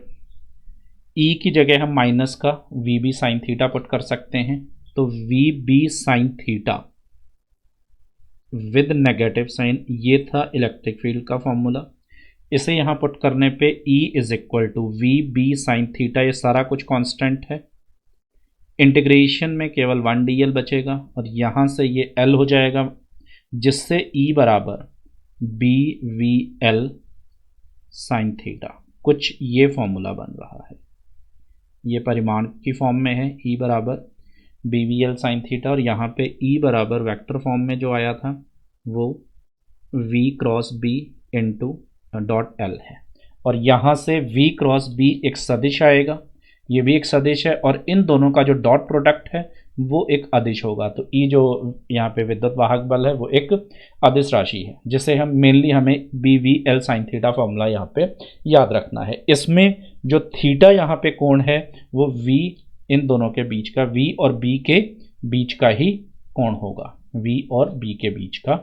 E की जगह हम माइनस का V B sine theta put कर सकते हैं। तो V B sine theta with negative sign, ये था इलेक्ट्रिक फील्ड का फॉर्मूला। इसे यहाँ पुट करने पे E is equal to V B sine theta, ये सारा कुछ कांस्टेंट है, इंटीग्रेशन में केवल 1 dl बचेगा और यहाँ से ये L हो जाएगा, जिससे E बराबर B V L sine theta, कुछ ये फॉर्मूला बन रहा है। ये परिमाण की फॉर्म में है, E बराबर B V L sine theta, और यहाँ पे E बराबर वेक्टर फॉर्म में जो आया था वो V cross B into dot L है, और यहाँ से V क्रॉस B एक सदिश आएगा, ये भी एक सदिश है, और इन दोनों का जो डॉट प्रोडक्ट है वो एक अदिश होगा। तो E जो यहाँ पे विद्युत वाहक बल है वो एक अदिश राशि है, जिसे हम मेनली हमें B V L sine theta formula यहाँ पे याद रखना है। इसमें जो थीटा यहाँ पे कोण है वो V इन दोनों के बीच का, V और B के बीच का ही कोण होगा, V और B के बीच का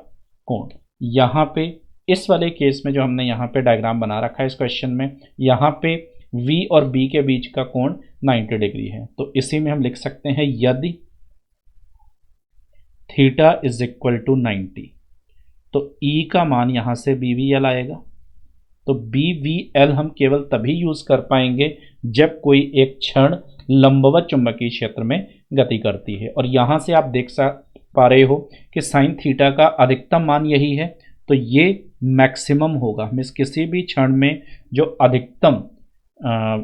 कोण। यहाँ पे इस वाले केस में जो हमने यहाँ पे डायग्राम बना रखा है इस क्वेश्चन में, यहाँ पे V और B के बीच का कोण 90 डिग्री है। तो इसी में हम लिख सकते हैं यदि थीटा इज इक्वल टू 90, तो E का मान यहाँ से BVL आएगा। तो BVL हम केवल तभी यूज कर पाएंगे जब कोई एक क्षण लंबवत चुंबकीय क्षेत्र में गति करती है, और यहाँ से आप देख पा रहे हो कि साइन थीटा का अधिकतम मान यही है, तो ये मैक्सिमम होगा, मीन्स किसी भी क्षण में जो अधिकतम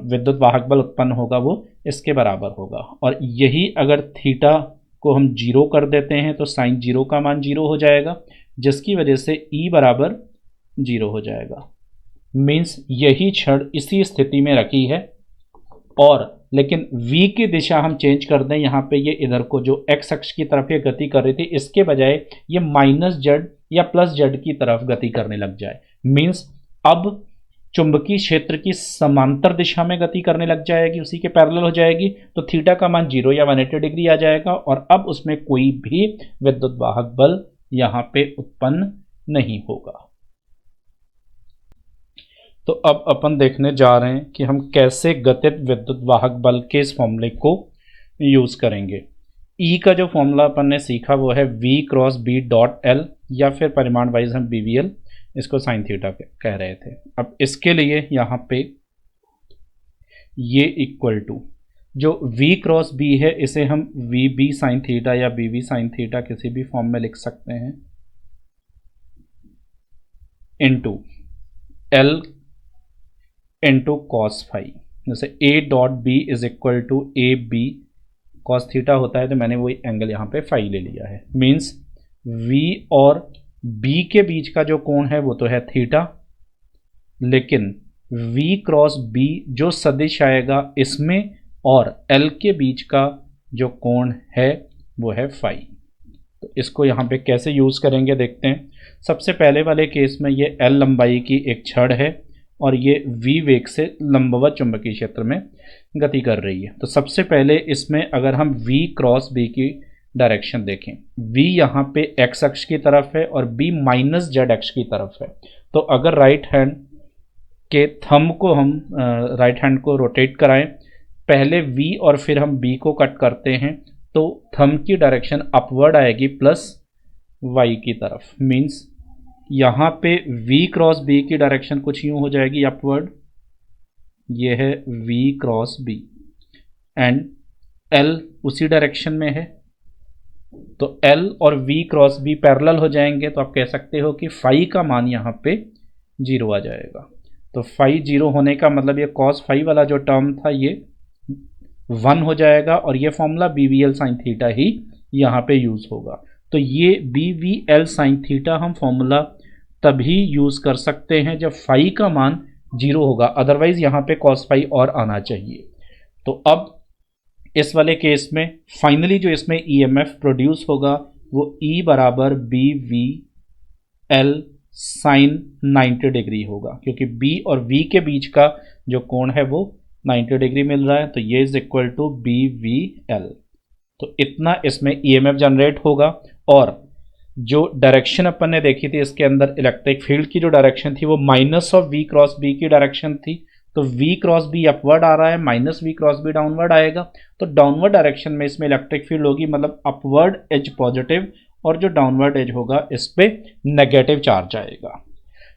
विद्युत वाहक बल उत्पन्न होगा वो इसके बराबर होगा। और यही अगर थीटा को हम 0 कर देते हैं तो साइन 0 का मान 0 हो जाएगा, जिसकी वजह से E बराबर 0 हो जाएगा। मीन्स यही क्षण इसी स्थिति में रखी है, और लेकिन V की दिशा हम चेंज कर दें, यहाँ पे ये इधर को जो x अक्ष की तरफ ये गति कर रही थी इसके बजाय ये माइनस जेड या प्लस जेड की तरफ गति करने लग जाए, मीन्स अब चुंबकीय क्षेत्र की समांतर दिशा में गति करने लग जाएगी, उसी के पैरेलल हो जाएगी, तो थीटा का मान 0 या 180 डिग्री आ जाएगा, और अब उसमें कोई भी विद्युत वाहक बल यहाँ पे उत्पन्न नहीं होगा। तो अब अपन देखने जा रहे हैं कि हम कैसे गतित विद्युत वाहक बल के इस फॉर्मूले को यूज करेंगे। E का जो फॉर्मूला अपन ने सीखा वो है V cross B dot L, या फिर परिमाण वाइज हम BVL इसको साइन थीटा कह रहे थे। अब इसके लिए यहाँ पे ये इक्वल टू जो V क्रॉस B है इसे हम VB साइन थीटा या BV साइन थीटा किसी भी फॉर्म में लिख सकते हैं, into L into cos phi, जैसे A dot B is equal to A B cos theta होता है, तो मैंने वही एंगल यहाँ पे फाई ले लिया है। मीन्स V और B के बीच का जो कोण है वो तो है थीटा, लेकिन V क्रॉस B जो सदिश आएगा इसमें और L के बीच का जो कोण है वो है फाई। तो इसको यहाँ पे कैसे यूज़ करेंगे देखते हैं। सबसे पहले वाले केस में ये L लंबाई की एक छड़ है और ये V वेग से लंबवत चुंबकीय क्षेत्र में गति कर रही है। तो सबसे पहले इसमें अगर हम V क्रॉस B की डायरेक्शन देखें, V यहाँ पे x अक्ष की तरफ है और B माइनस जेड अक्ष की तरफ है। तो अगर राइट हैंड के थंब को हम राइट हैंड को रोटेट कराएं, पहले V और फिर हम B को कट करते हैं तो थंब की डायरेक्शन अपवर्ड आएगी प्लस y की तरफ। मीन्स यहाँ पे V क्रॉस B की डायरेक्शन कुछ यूँ हो जाएगी अपवर्ड, ये है V cross B and L उसी डायरेक्शन में है। तो L और V क्रॉस B पैरेलल हो जाएंगे तो आप कह सकते हो कि फाई का मान यहाँ पे 0 आ जाएगा। तो फाई 0 होने का मतलब ये कॉस फाई वाला जो टर्म था ये 1 हो जाएगा और ये फॉर्मूला BVL साइन थीटा ही यहाँ पे यूज़ होगा। तो ये BVL साइन थीटा हम फॉर्मूला तभी यूज़ कर सकते हैं जब फाई का मान 0 होगा, अदरवाइज यहाँ पे कॉस फाई और आना चाहिए। तो अब इस वाले केस में फाइनली जो इसमें EMF प्रोड्यूस होगा वो E बराबर BVL साइन 90 डिग्री होगा, क्योंकि B और V के बीच का जो कोण है वो 90 डिग्री मिल रहा है। तो ये इज इक्वल टू BVL। तो इतना इसमें EMF जनरेट होगा। और जो डायरेक्शन अपन ने देखी थी इसके अंदर इलेक्ट्रिक फील्ड की जो डायरेक्शन थी वो minus of V cross B की डायरेक्शन थी। तो V क्रॉस B अपवर्ड आ रहा है, minus V cross B downward आएगा। तो डाउनवर्ड डायरेक्शन में इसमें इलेक्ट्रिक फील्ड होगी, मतलब अपवर्ड एज पॉजिटिव और जो डाउनवर्ड एज होगा इस पे नेगेटिव चार्ज आएगा।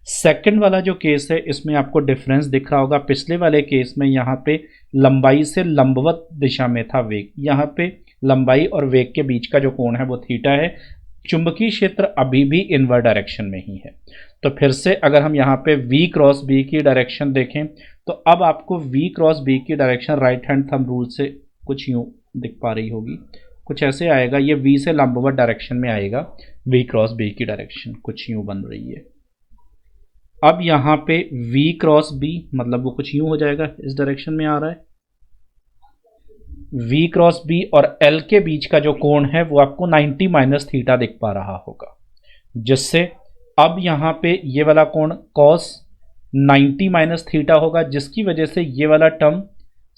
सेकंड वाला जो केस है इसमें आपको डिफरेंस दिख रहा होगा। पिछले वाले केस में यहाँ पे लंबाई से लंबवत दिशा में था वेग, यहाँ पे लंबाई और वेग के बीच का जो कोण है वो थीटा है। चुंबकीय क्षेत्र अभी भी इनवर्ड डायरेक्शन में ही है। तो फिर से अगर हम यहाँ पे V क्रॉस B की डायरेक्शन देखें तो अब आपको V क्रॉस B की direction right hand thumb rule से कुछ यूँ दिख पा रही होगी, कुछ ऐसे आएगा। ये V से लंबवत डायरेक्शन में आएगा, V क्रॉस B की डायरेक्शन कुछ यूँ बन रही है। अब यहाँ पे V क्रॉस B मतलब वो कुछ यूँ हो जाएगा, इस डायरेक्शन में आ रहा है। V क्रॉस B और L के बीच का जो कोण है वो आपको 90 माइनस थीटा दिख पा रहा होगा, जिससे अब यहाँ पे ये वाला कोण कॉस 90 माइनस थीटा होगा, जिसकी वजह से ये वाला टर्म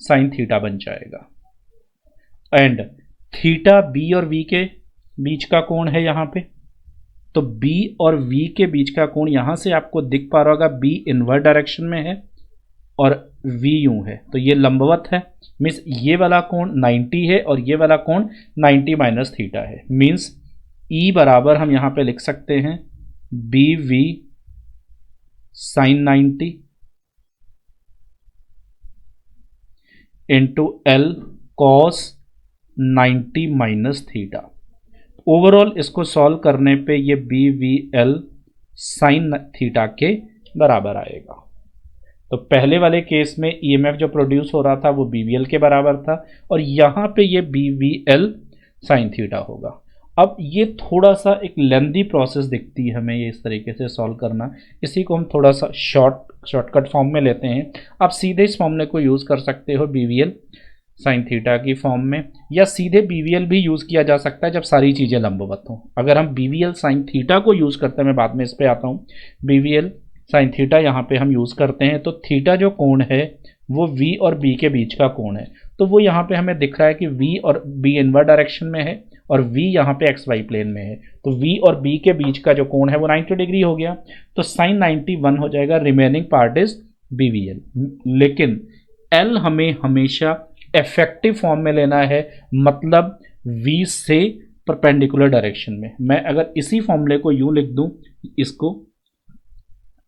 साइन थीटा बन जाएगा। एंड थीटा B और V के बीच का कोण है यहाँ पे, तो B और V के बीच का कोण यहाँ से आपको दिख पा रहा होगा, B इनवर्ड डायरेक्शन में है और V यूं है, तो ये लंबवत है। मीन्स ये वाला कोण 90 है और ये वाला कोण 90 माइनस थीटा है। मीन्स E बराबर हम यहाँ पे लिख सकते हैं BV sine 90 into L cos 90 minus theta. Overall इसको सॉल्व करने पे ये BVL साइन थीटा के बराबर आएगा। तो पहले वाले केस में EMF जो प्रोड्यूस हो रहा था वो BVL के बराबर था और यहाँ पे ये BVL साइन थीटा होगा। अब ये थोड़ा सा एक लेंदी प्रोसेस दिखती है हमें ये इस तरीके से सॉल्व करना, इसी को हम थोड़ा सा शॉर्टकट फॉर्म में लेते हैं। आप सीधे इस फॉर्मूले को यूज़ कर सकते हो BVL साइन थीटा की फॉर्म में, या सीधे BVL भी यूज़ किया जा सकता है जब सारी चीज़ें लंबवत हों। अगर हम BVL साइन थीटा को यूज़ करते हैं, मैं बाद में इस पर आता हूँ, BVL साइन थीटा यहाँ पे हम यूज़ करते हैं, तो थीटा जो कोण है वो V और B के बीच का कोण है। तो वो यहाँ पे हमें दिख रहा है कि V और B इनवर्ड डायरेक्शन में है और V यहाँ पे XY प्लेन में है, तो V और B के बीच का जो कोण है वो 90 डिग्री हो गया। तो साइन 91 हो जाएगा, रिमेनिंग पार्ट इज BVL। लेकिन L हमें हमेशा इफेक्टिव फॉर्म में लेना है, मतलब V से परपेंडिकुलर डायरेक्शन में। मैं अगर इसी फॉर्मूले को यूँ लिख दूँ, इसको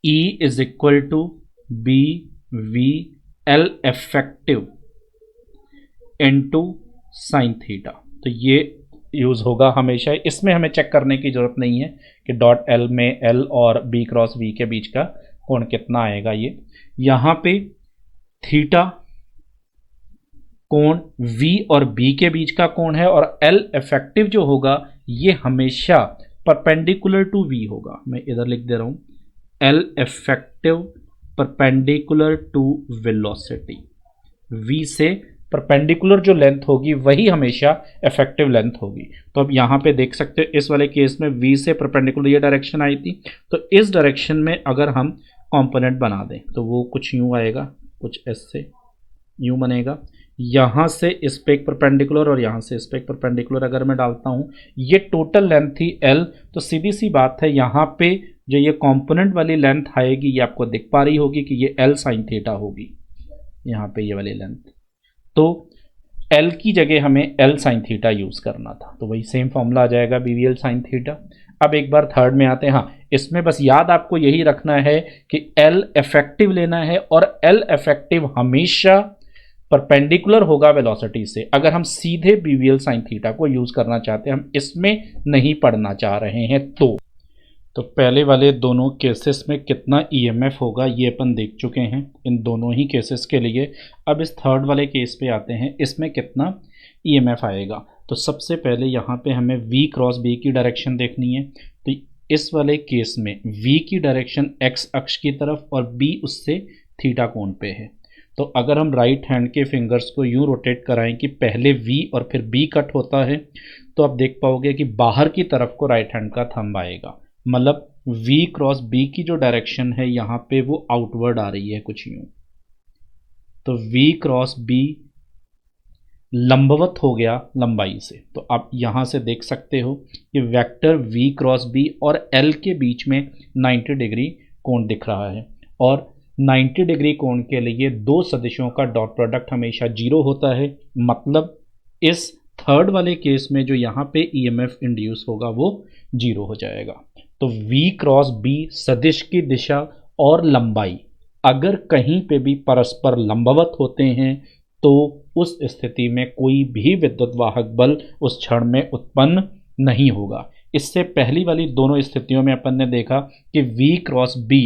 E is equal to BVL effective into sine theta, तो ये यूज़ होगा हमेशा। इसमें हमें चेक करने की ज़रूरत नहीं है कि डॉट L में L और B क्रॉस V के बीच का कोण कितना आएगा। ये यहाँ पे थीटा कोण V और B के बीच का कोण है और L इफेक्टिव जो होगा ये हमेशा परपेंडिकुलर टू V होगा। मैं इधर लिख दे रहा हूँ, L effective perpendicular to velocity, V से परपेंडिकुलर जो लेंथ होगी वही हमेशा इफेक्टिव लेंथ होगी। तो अब यहाँ पे देख सकते हो इस वाले केस में V से परपेंडिकुलर ये डायरेक्शन आई थी, तो इस डायरेक्शन में अगर हम कंपोनेंट बना दें तो वो कुछ यूँ आएगा, कुछ ऐसे यूँ बनेगा। यहाँ से इस पे एक परपेंडिकुलर और यहाँ से इस पे एक परपेंडिकुलर अगर मैं डालता हूँ, ये टोटल लेंथ थी L। तो सीधी सी बात है, यहाँ पे जो ये कंपोनेंट वाली लेंथ आएगी ये आपको दिख पा रही होगी कि ये L sin थीटा होगी, यहाँ पे ये वाली लेंथ। तो L की जगह हमें L sin थीटा यूज़ करना था, तो वही सेम फॉर्मूला आ जाएगा BVL sin थीटा। अब एक बार थर्ड में आते हैं। हाँ, इसमें बस याद आपको यही रखना है कि L इफेक्टिव लेना है और L इफेक्टिव हमेशा परपेंडिकुलर होगा वेलोसिटी से। अगर हम सीधे BVL sin थीटा को यूज़ करना चाहते हैं, हम इसमें नहीं पढ़ना चाह रहे हैं, तो पहले वाले दोनों केसेस में कितना EMF होगा ये अपन देख चुके हैं इन दोनों ही केसेस के लिए। अब इस थर्ड वाले केस पे आते हैं, इसमें कितना EMF आएगा। तो सबसे पहले यहाँ पे हमें V क्रॉस B की डायरेक्शन देखनी है। तो इस वाले केस में V की डायरेक्शन X अक्ष की तरफ और B उससे थीटा कोण पे है। तो अगर हम राइट हैंड के फिंगर्स को यूँ रोटेट कराएं कि पहले V और फिर B कट होता है, तो आप देख पाओगे कि बाहर की तरफ को राइट हैंड का थंब आएगा। मतलब V क्रॉस B की जो डायरेक्शन है यहाँ पे वो आउटवर्ड आ रही है कुछ यूँ। तो V क्रॉस B लंबवत हो गया लंबाई से। तो आप यहाँ से देख सकते हो कि वेक्टर V क्रॉस B और L के बीच में 90 डिग्री कोण दिख रहा है, और 90 डिग्री कोण के लिए दो सदिशों का डॉट प्रोडक्ट हमेशा जीरो होता है। मतलब इस थर्ड वाले केस में जो यहाँ पे EMF इंड्यूस होगा वो जीरो हो जाएगा। तो V क्रॉस B सदिश की दिशा और लंबाई अगर कहीं पे भी परस्पर लंबवत होते हैं तो उस स्थिति में कोई भी विद्युत वाहक बल उस क्षण में उत्पन्न नहीं होगा। इससे पहली वाली दोनों स्थितियों में अपन ने देखा कि V क्रॉस B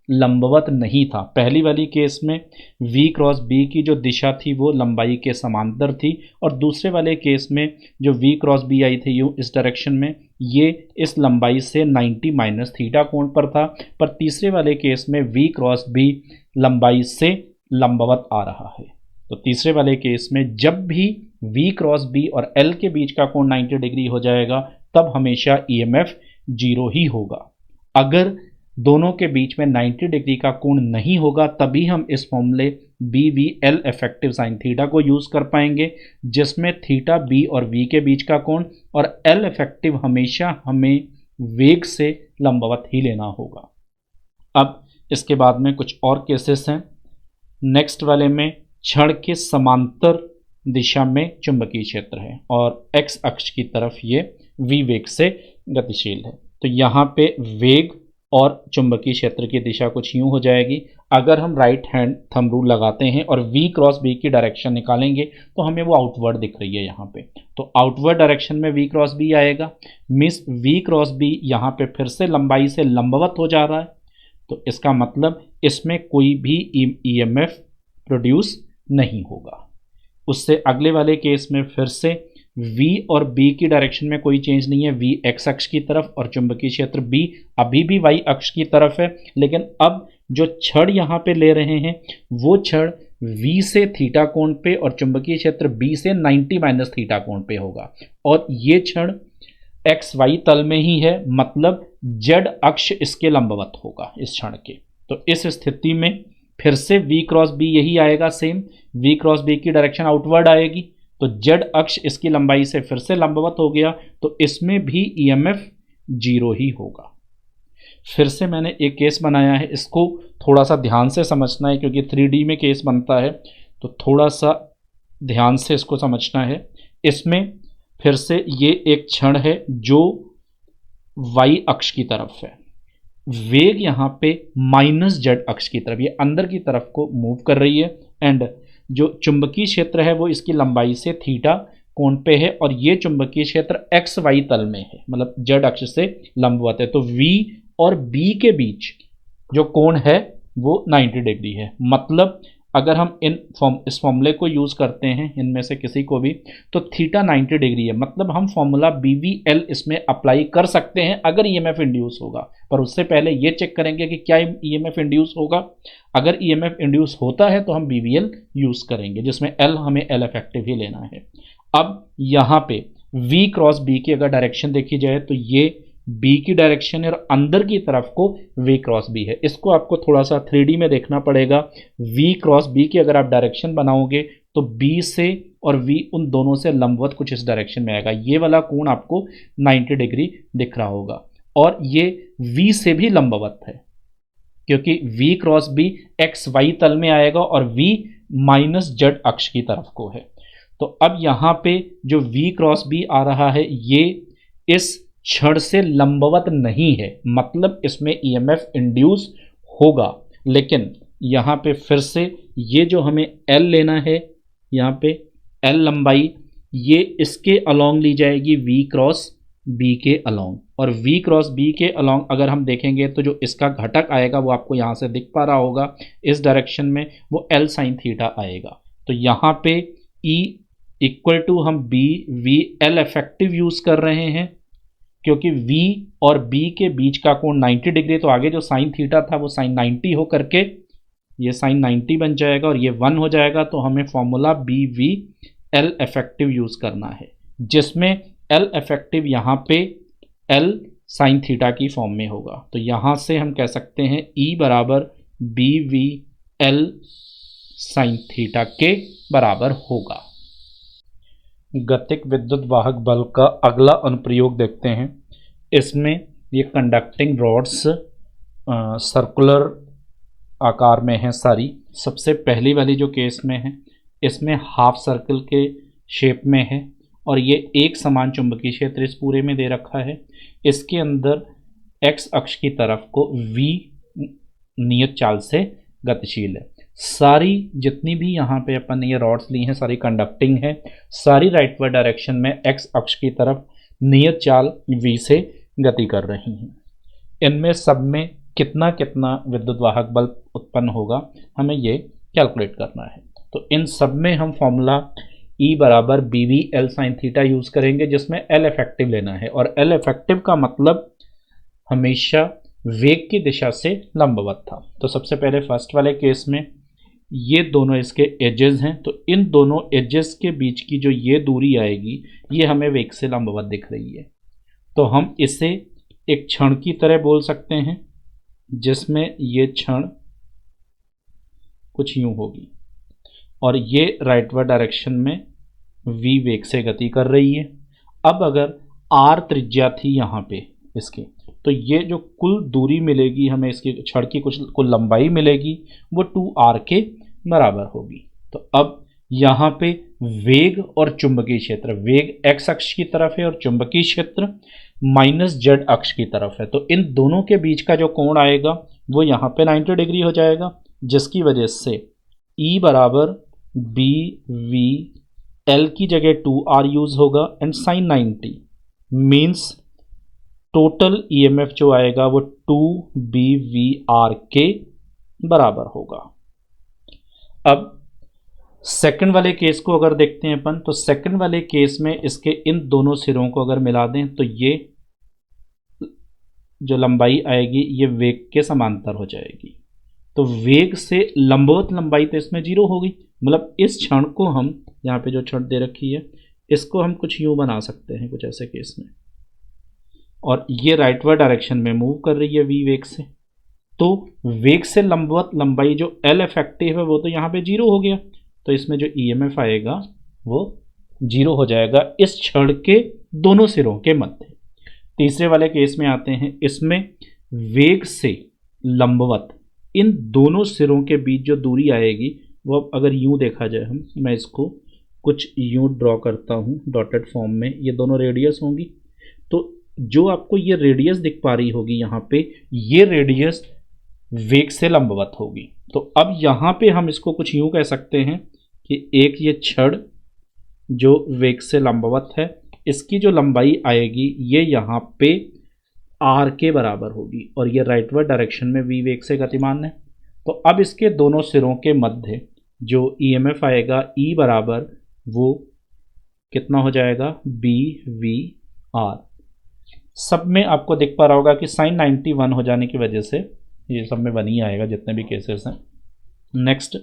लंबवत नहीं था। पहली वाली केस में V क्रॉस B की जो दिशा थी वो लंबाई के समांतर थी, और दूसरे वाले केस में जो V क्रॉस B आई थी यूँ इस डायरेक्शन में, ये इस लंबाई से 90 माइनस थीटा कोण पर था। पर तीसरे वाले केस में V क्रॉस B लंबाई से लंबवत आ रहा है। तो तीसरे वाले केस में जब भी V क्रॉस B और L के बीच का कोण 90 डिग्री हो जाएगा तब हमेशा EMF जीरो ही होगा। अगर दोनों के बीच में 90 डिग्री का कोण नहीं होगा तभी हम इस फॉर्मूले BVL इफेक्टिव साइन थीटा को यूज़ कर पाएंगे, जिसमें थीटा B और V के बीच का कोण और L इफेक्टिव हमेशा हमें वेग से लंबवत ही लेना होगा। अब इसके बाद में कुछ और केसेस हैं। नेक्स्ट वाले में क्षण के समांतर दिशा में चुंबकीय क्षेत्र है और X अक्ष की तरफ ये V वेग से गतिशील है। तो यहाँ पे वेग और चुंबकीय क्षेत्र की दिशा कुछ यूँ हो जाएगी। अगर हम राइट हैंड थंब रूल लगाते हैं और V क्रॉस B की डायरेक्शन निकालेंगे तो हमें वो आउटवर्ड दिख रही है यहाँ पे। तो आउटवर्ड डायरेक्शन में V क्रॉस B आएगा। मिस V क्रॉस B यहाँ पे फिर से लंबाई से लंबवत हो जा रहा है, तो इसका मतलब इसमें कोई भी EMF प्रोड्यूस नहीं होगा। उससे अगले वाले केस में फिर से V और B की डायरेक्शन में कोई चेंज नहीं है। V X अक्ष की तरफ और चुंबकीय क्षेत्र B अभी भी Y अक्ष की तरफ है, लेकिन अब जो छड़ यहाँ पे ले रहे हैं वो छड़ V से थीटा कोण पे और चुंबकीय क्षेत्र B से 90 माइनस थीटा कोण पे होगा, और ये छड़ XY तल में ही है, मतलब Z अक्ष इसके लंबवत होगा इस क्षण के। तो इस स्थिति में फिर से V क्रॉस B यही आएगा सेम। V क्रॉस B की डायरेक्शन आउटवर्ड आएगी, तो Z अक्ष इसकी लंबाई से फिर से लंबवत हो गया, तो इसमें भी EMF जीरो ही होगा। फिर से मैंने एक केस बनाया है, इसको थोड़ा सा ध्यान से समझना है क्योंकि 3D में केस बनता है, तो थोड़ा सा ध्यान से इसको समझना है। इसमें फिर से ये एक क्षण है जो Y अक्ष की तरफ है, वेग यहाँ पे माइनस Z अक्ष की तरफ, ये अंदर की तरफ को मूव कर रही है, एंड जो चुंबकीय क्षेत्र है वो इसकी लंबाई से थीटा कोण पे है, और ये चुंबकीय क्षेत्र XY तल में है, मतलब Z अक्ष से लंबवत है। तो V और B के बीच जो कोण है वो 90 डिग्री है। मतलब अगर हम इस फॉर्मूले को यूज़ करते हैं इनमें से किसी को भी, तो थीटा 90 डिग्री है, मतलब हम फॉर्मूला BVL इसमें अप्लाई कर सकते हैं अगर EMF इंड्यूस होगा। पर उससे पहले ये चेक करेंगे कि क्या EMF इंड्यूस होगा। अगर EMF इंड्यूस होता है तो हम BVL यूज़ करेंगे, जिसमें L हमें L इफेक्टिव ही लेना है। अब यहाँ पे V क्रॉस B की अगर डायरेक्शन देखी जाए तो ये B की डायरेक्शन है और अंदर की तरफ को V क्रॉस B है। इसको आपको थोड़ा सा 3D में देखना पड़ेगा। V क्रॉस B की अगर आप डायरेक्शन बनाओगे तो B से और V उन दोनों से लंबवत कुछ इस डायरेक्शन में आएगा। ये वाला कोण आपको 90 डिग्री दिख रहा होगा और ये V से भी लंबवत है, क्योंकि V क्रॉस B XY तल में आएगा और V माइनस Z अक्ष की तरफ को है। तो अब यहाँ पे जो V क्रॉस B आ रहा है ये इस छड़ से लंबवत नहीं है, मतलब इसमें EMF इंड्यूस होगा। लेकिन यहाँ पे फिर से ये जो हमें L लेना है, यहाँ पे L लंबाई ये इसके अलोंग ली जाएगी V क्रॉस B के अलोंग, और V क्रॉस B के अलोंग अगर हम देखेंगे तो जो इसका घटक आएगा वो आपको यहाँ से दिख पा रहा होगा इस डायरेक्शन में, वो L साइन थीटा आएगा। तो यहाँ पे E इक्वल टू हम BVL इफेक्टिव यूज़ कर रहे हैं, क्योंकि V और B के बीच का कोण 90 डिग्री, तो आगे जो साइन थीटा था वो साइन 90 हो करके ये साइन 90 बन जाएगा और ये 1 हो जाएगा। तो हमें फॉर्मूला BVL इफेक्टिव यूज़ करना है, जिसमें L इफेक्टिव यहाँ पे L साइन थीटा की फॉर्म में होगा। तो यहाँ से हम कह सकते हैं E बराबर BVL साइन थीटा के बराबर होगा। गतिक विद्युत वाहक बल का अगला अनुप्रयोग देखते हैं। इसमें ये कंडक्टिंग रॉड्स सर्कुलर आकार में हैं सारी। सबसे पहली वाली जो केस में है इसमें हाफ सर्कल के शेप में है और ये एक समान चुंबकीय क्षेत्र इस पूरे में दे रखा है। इसके अंदर x अक्ष की तरफ को v नियत चाल से गतिशील है। सारी जितनी भी यहाँ पे अपन ने ये रॉड्स ली हैं सारी कंडक्टिंग है, सारी राइटवर्ड डायरेक्शन में x अक्ष की तरफ नियत चाल v से गति कर रही हैं। इनमें सब में कितना कितना विद्युत वाहक बल उत्पन्न होगा हमें ये कैलकुलेट करना है। तो इन सब में हम फॉर्मूला E बराबर BVL साइन थीटा यूज़ करेंगे, जिसमें L इफेक्टिव लेना है, और L इफेक्टिव का मतलब हमेशा वेग की दिशा से लंबवत था। तो सबसे पहले फर्स्ट वाले केस में ये दोनों इसके एजेस हैं, तो इन दोनों एजेस के बीच की जो ये दूरी आएगी ये हमें वेग से लंबवत दिख रही है। तो हम इसे एक क्षण की तरह बोल सकते हैं, जिसमें ये क्षण कुछ यूं होगी और ये राइटवर्ड डायरेक्शन में v वेग से गति कर रही है। अब अगर r त्रिज्या थी यहाँ पे इसके, तो ये जो कुल दूरी मिलेगी हमें इसकी छड़ की कुल लंबाई मिलेगी वो 2r के बराबर होगी। तो अब यहाँ पे वेग और चुंबकीय क्षेत्र, वेग x अक्ष की तरफ है और चुंबकीय क्षेत्र माइनस z अक्ष की तरफ है, तो इन दोनों के बीच का जो कोण आएगा वो यहाँ पे 90 डिग्री हो जाएगा, जिसकी वजह से E बराबर BVL की जगह 2r यूज होगा and sine 90 means total EMF जो आएगा वो 2BVR के बराबर होगा। अब सेकंड वाले केस को अगर देखते हैं अपन, तो सेकंड वाले केस में इसके इन दोनों सिरों को अगर मिला दें तो ये जो लंबाई आएगी ये वेग के समांतर हो जाएगी। तो वेग से लंबवत लंबाई तो इसमें 0 होगी, मतलब इस क्षण को हम यहाँ पे जो क्षण दे रखी है इसको हम कुछ यूँ बना सकते हैं कुछ ऐसे केस में, और ये राइटवर्ड डायरेक्शन में मूव कर रही है v वेग से। तो वेग से लंबवत लंबाई जो L इफेक्टिव है वो तो यहाँ पे 0 हो गया, तो इसमें जो EMF आएगा वो 0 हो जाएगा इस छड़ के दोनों सिरों के मध्य। तीसरे वाले केस में आते हैं। इसमें वेग से लंबवत इन दोनों सिरों के बीच जो दूरी आएगी वो अगर यूं देखा जाए, मैं इसको कुछ यूं ड्रॉ करता हूं डॉटेड फॉर्म में, ये दोनों रेडियस होंगी। तो जो आपको ये रेडियस दिख पा रही होगी यहाँ पे, ये रेडियस वेग से लंबवत होगी। तो अब यहाँ पे हम इसको कुछ यूं कह सकते हैं कि एक ये छड़ जो वेग से लंबवत है, इसकी जो लंबाई आएगी ये यहाँ पे r के बराबर होगी और ये राइटवर्ड डायरेक्शन में v वेग से गतिमान है। तो अब इसके दोनों सिरों के मध्य जो ईएमएफ आएगा ई बराबर वो कितना हो जाएगा बी वी आर। सब में आपको दिख पा रहा होगा कि साइन 91 हो जाने की वजह से ये सब में 1 ही आएगा जितने भी केसेस हैं। नेक्स्ट,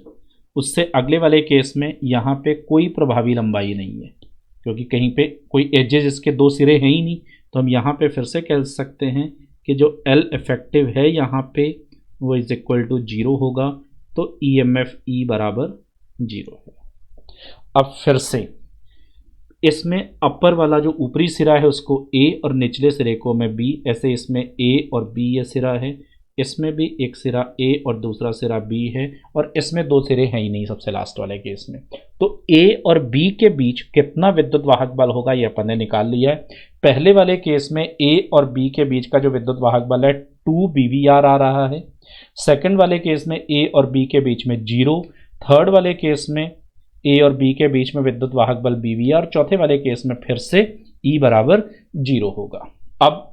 उससे अगले वाले केस में यहाँ पे कोई प्रभावी लंबाई नहीं है क्योंकि कहीं पे कोई एजेस इसके दो सिरे हैं ही नहीं, तो हम यहाँ पे फिर से कह सकते हैं कि जो एल इफेक्टिव है यहाँ पे वो इज इक्वल टू 0 होगा, तो ई एम एफ ई बराबर 0 है। अब फिर से इसमें अपर वाला जो ऊपरी सिरा है उसको ए और निचले सिरे को मैं बी, ऐसे इसमें ए और बी ये सिरा है, इसमें भी एक सिरा ए और दूसरा सिरा बी है, और इसमें दो सिरे हैं ही नहीं सबसे लास्ट वाले केस में। तो ए और बी के बीच कितना विद्युत वाहक बल होगा ये अपन ने निकाल लिया है। पहले वाले केस में ए और बी के बीच का जो विद्युत वाहक बल है 2 BVR आ रहा है। सेकंड वाले केस में ए और बी के बीच में 0। थर्ड वाले केस में ए और बी के बीच में विद्युत वाहक बल BVR। चौथे वाले केस में फिर से E बराबर 0 होगा। अब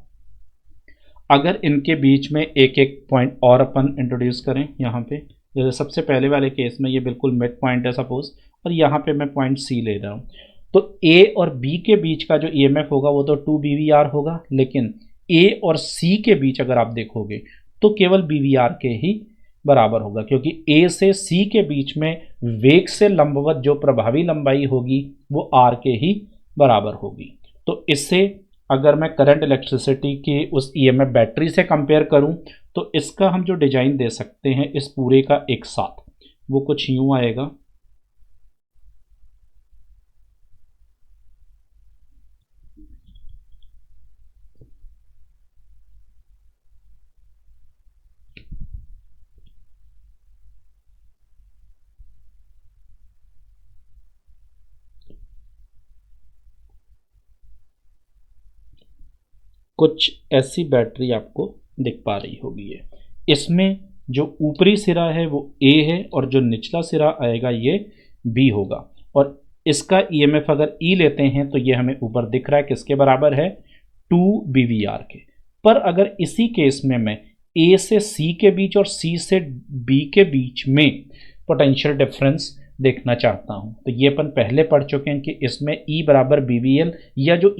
अगर इनके बीच में एक एक पॉइंट और अपन इंट्रोड्यूस करें यहाँ पे, जैसे सबसे पहले वाले केस में ये बिल्कुल मिड पॉइंट है सपोज, और यहाँ पे मैं पॉइंट C ले रहा हूँ, तो A और B के बीच का जो EMF होगा वो तो 2 BVR होगा, लेकिन A और C के बीच अगर आप देखोगे तो केवल BVR के ही बराबर होगा, क्योंकि A से C के बीच में वेग से लंबवत जो प्रभावी लंबाई होगी वो R के ही बराबर होगी। तो इससे अगर मैं करंट इलेक्ट्रिसिटी की उस ईएमएफ बैटरी से कंपेयर करूं तो इसका हम जो डिजाइन दे सकते हैं इस पूरे का एक साथ, वो कुछ यूं आएगा। कुछ ऐसी बैटरी आपको दिख पा रही होगी ये। इसमें जो ऊपरी सिरा है वो A है और जो निचला सिरा आएगा ये B होगा, और इसका EMF अगर E लेते हैं तो ये हमें ऊपर दिख रहा है किसके बराबर है 2 BVR के। पर अगर इसी केस में मैं A से C के बीच और C से B के बीच में पोटेंशियल डिफरेंस देखना चाहता हूं तो ये अपन पहले पढ़ चुके हैं कि इसमें E बराबर BVL, या जो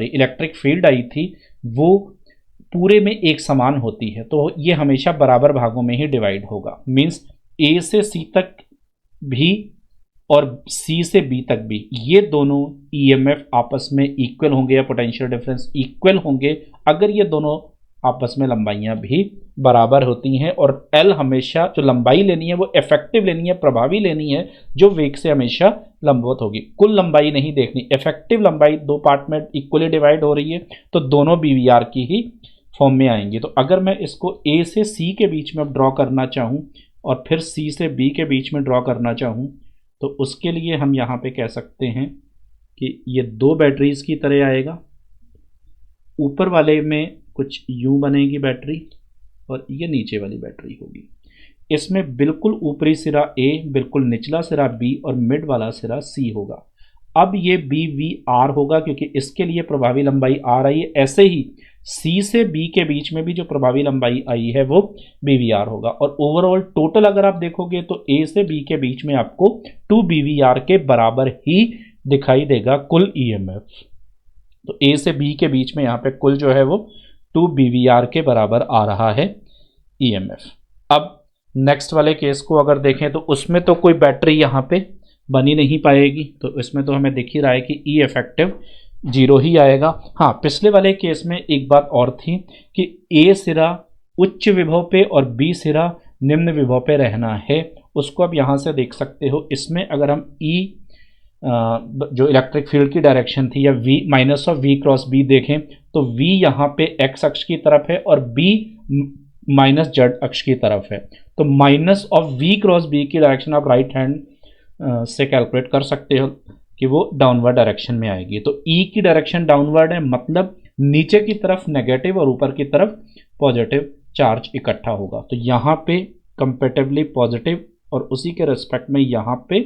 इलेक्ट्रिक फील्ड आई थी वो पूरे में एक समान होती है, तो ये हमेशा बराबर भागों में ही डिवाइड होगा। मींस A से C तक भी और C से B तक भी ये दोनों EMF आपस में इक्वल होंगे या पोटेंशियल डिफरेंस इक्वल होंगे अगर ये दोनों आपस में लंबाइयां भी बराबर होती हैं, और L हमेशा जो लंबाई लेनी है वो इफेक्टिव लेनी है, प्रभावी लेनी है, जो वेग से हमेशा लंबवत होगी। कुल लंबाई नहीं देखनी, इफेक्टिव लंबाई दो पार्ट में इक्वली डिवाइड हो रही है तो दोनों BVR की ही फॉर्म में आएंगी। तो अगर मैं इसको A से C के बीच में ड्रॉ करना चाहूँ और फिर C से B के बीच में ड्रॉ करना चाहूँ तो उसके लिए हम यहाँ पे कह सकते हैं कि ये दो बैटरीज की तरह आएगा। ऊपर वाले में कुछ यूं बनेगी बैटरी और ये नीचे वाली बैटरी होगी। इसमें बिल्कुल ऊपरी सिरा A, बिल्कुल निचला सिरा B और मिड वाला सिरा C होगा। अब ये BVR होगा क्योंकि इसके लिए प्रभावी लंबाई R आई है। ऐसे ही C से B के बीच में भी जो प्रभावी लंबाई आई है वो BVR होगा, और ओवरऑल टोटल अगर आप देखोगे तो A से B के बीच में आपको 2 BVR के बराबर ही दिखाई देगा कुल EMF। तो A से B के बीच में यहाँ पे कुल जो है वो 2 BVR के बराबर आ रहा है EMF। अब नेक्स्ट वाले केस को अगर देखें तो उसमें तो कोई बैटरी यहाँ पे बनी नहीं पाएगी, तो इसमें तो हमें दिख ही रहा है कि E इफेक्टिव 0 ही आएगा। हाँ, पिछले वाले केस में एक बात और थी कि A सिरा उच्च विभव पे और B सिरा निम्न विभव पे रहना है, उसको अब यहाँ से देख सकते हो। इसमें अगर हम E जो इलेक्ट्रिक फील्ड की डायरेक्शन थी या V minus of V cross B देखें तो V यहाँ पे x अक्ष की तरफ है और B माइनस Z अक्ष की तरफ है, तो minus of V cross B की डायरेक्शन आप राइट हैंड से कैलकुलेट कर सकते हो कि वो डाउनवर्ड डायरेक्शन में आएगी। तो E की डायरेक्शन डाउनवर्ड है, मतलब नीचे की तरफ नेगेटिव और ऊपर की तरफ पॉजिटिव चार्ज इकट्ठा होगा। तो यहाँ पे कंपेरेटिवली पॉजिटिव और उसी के रेस्पेक्ट में यहाँ पे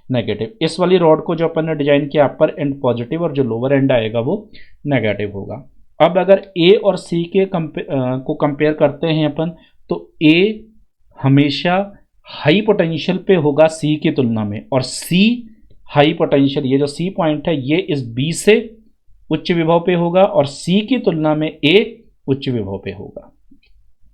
नेगेटिव। इस वाली रॉड को जो अपन ने डिजाइन किया अपर एंड पॉजिटिव और जो लोअर एंड आएगा वो नेगेटिव होगा। अब अगर A और C के को कंपेयर करते हैं अपन तो A हमेशा हाई पोटेंशियल पे होगा सी की तुलना में, और सी हाई पोटेंशियल, ये जो सी पॉइंट है ये इस बी से उच्च विभव पे होगा और सी की तुलना में ए उच्च विभव पे होगा।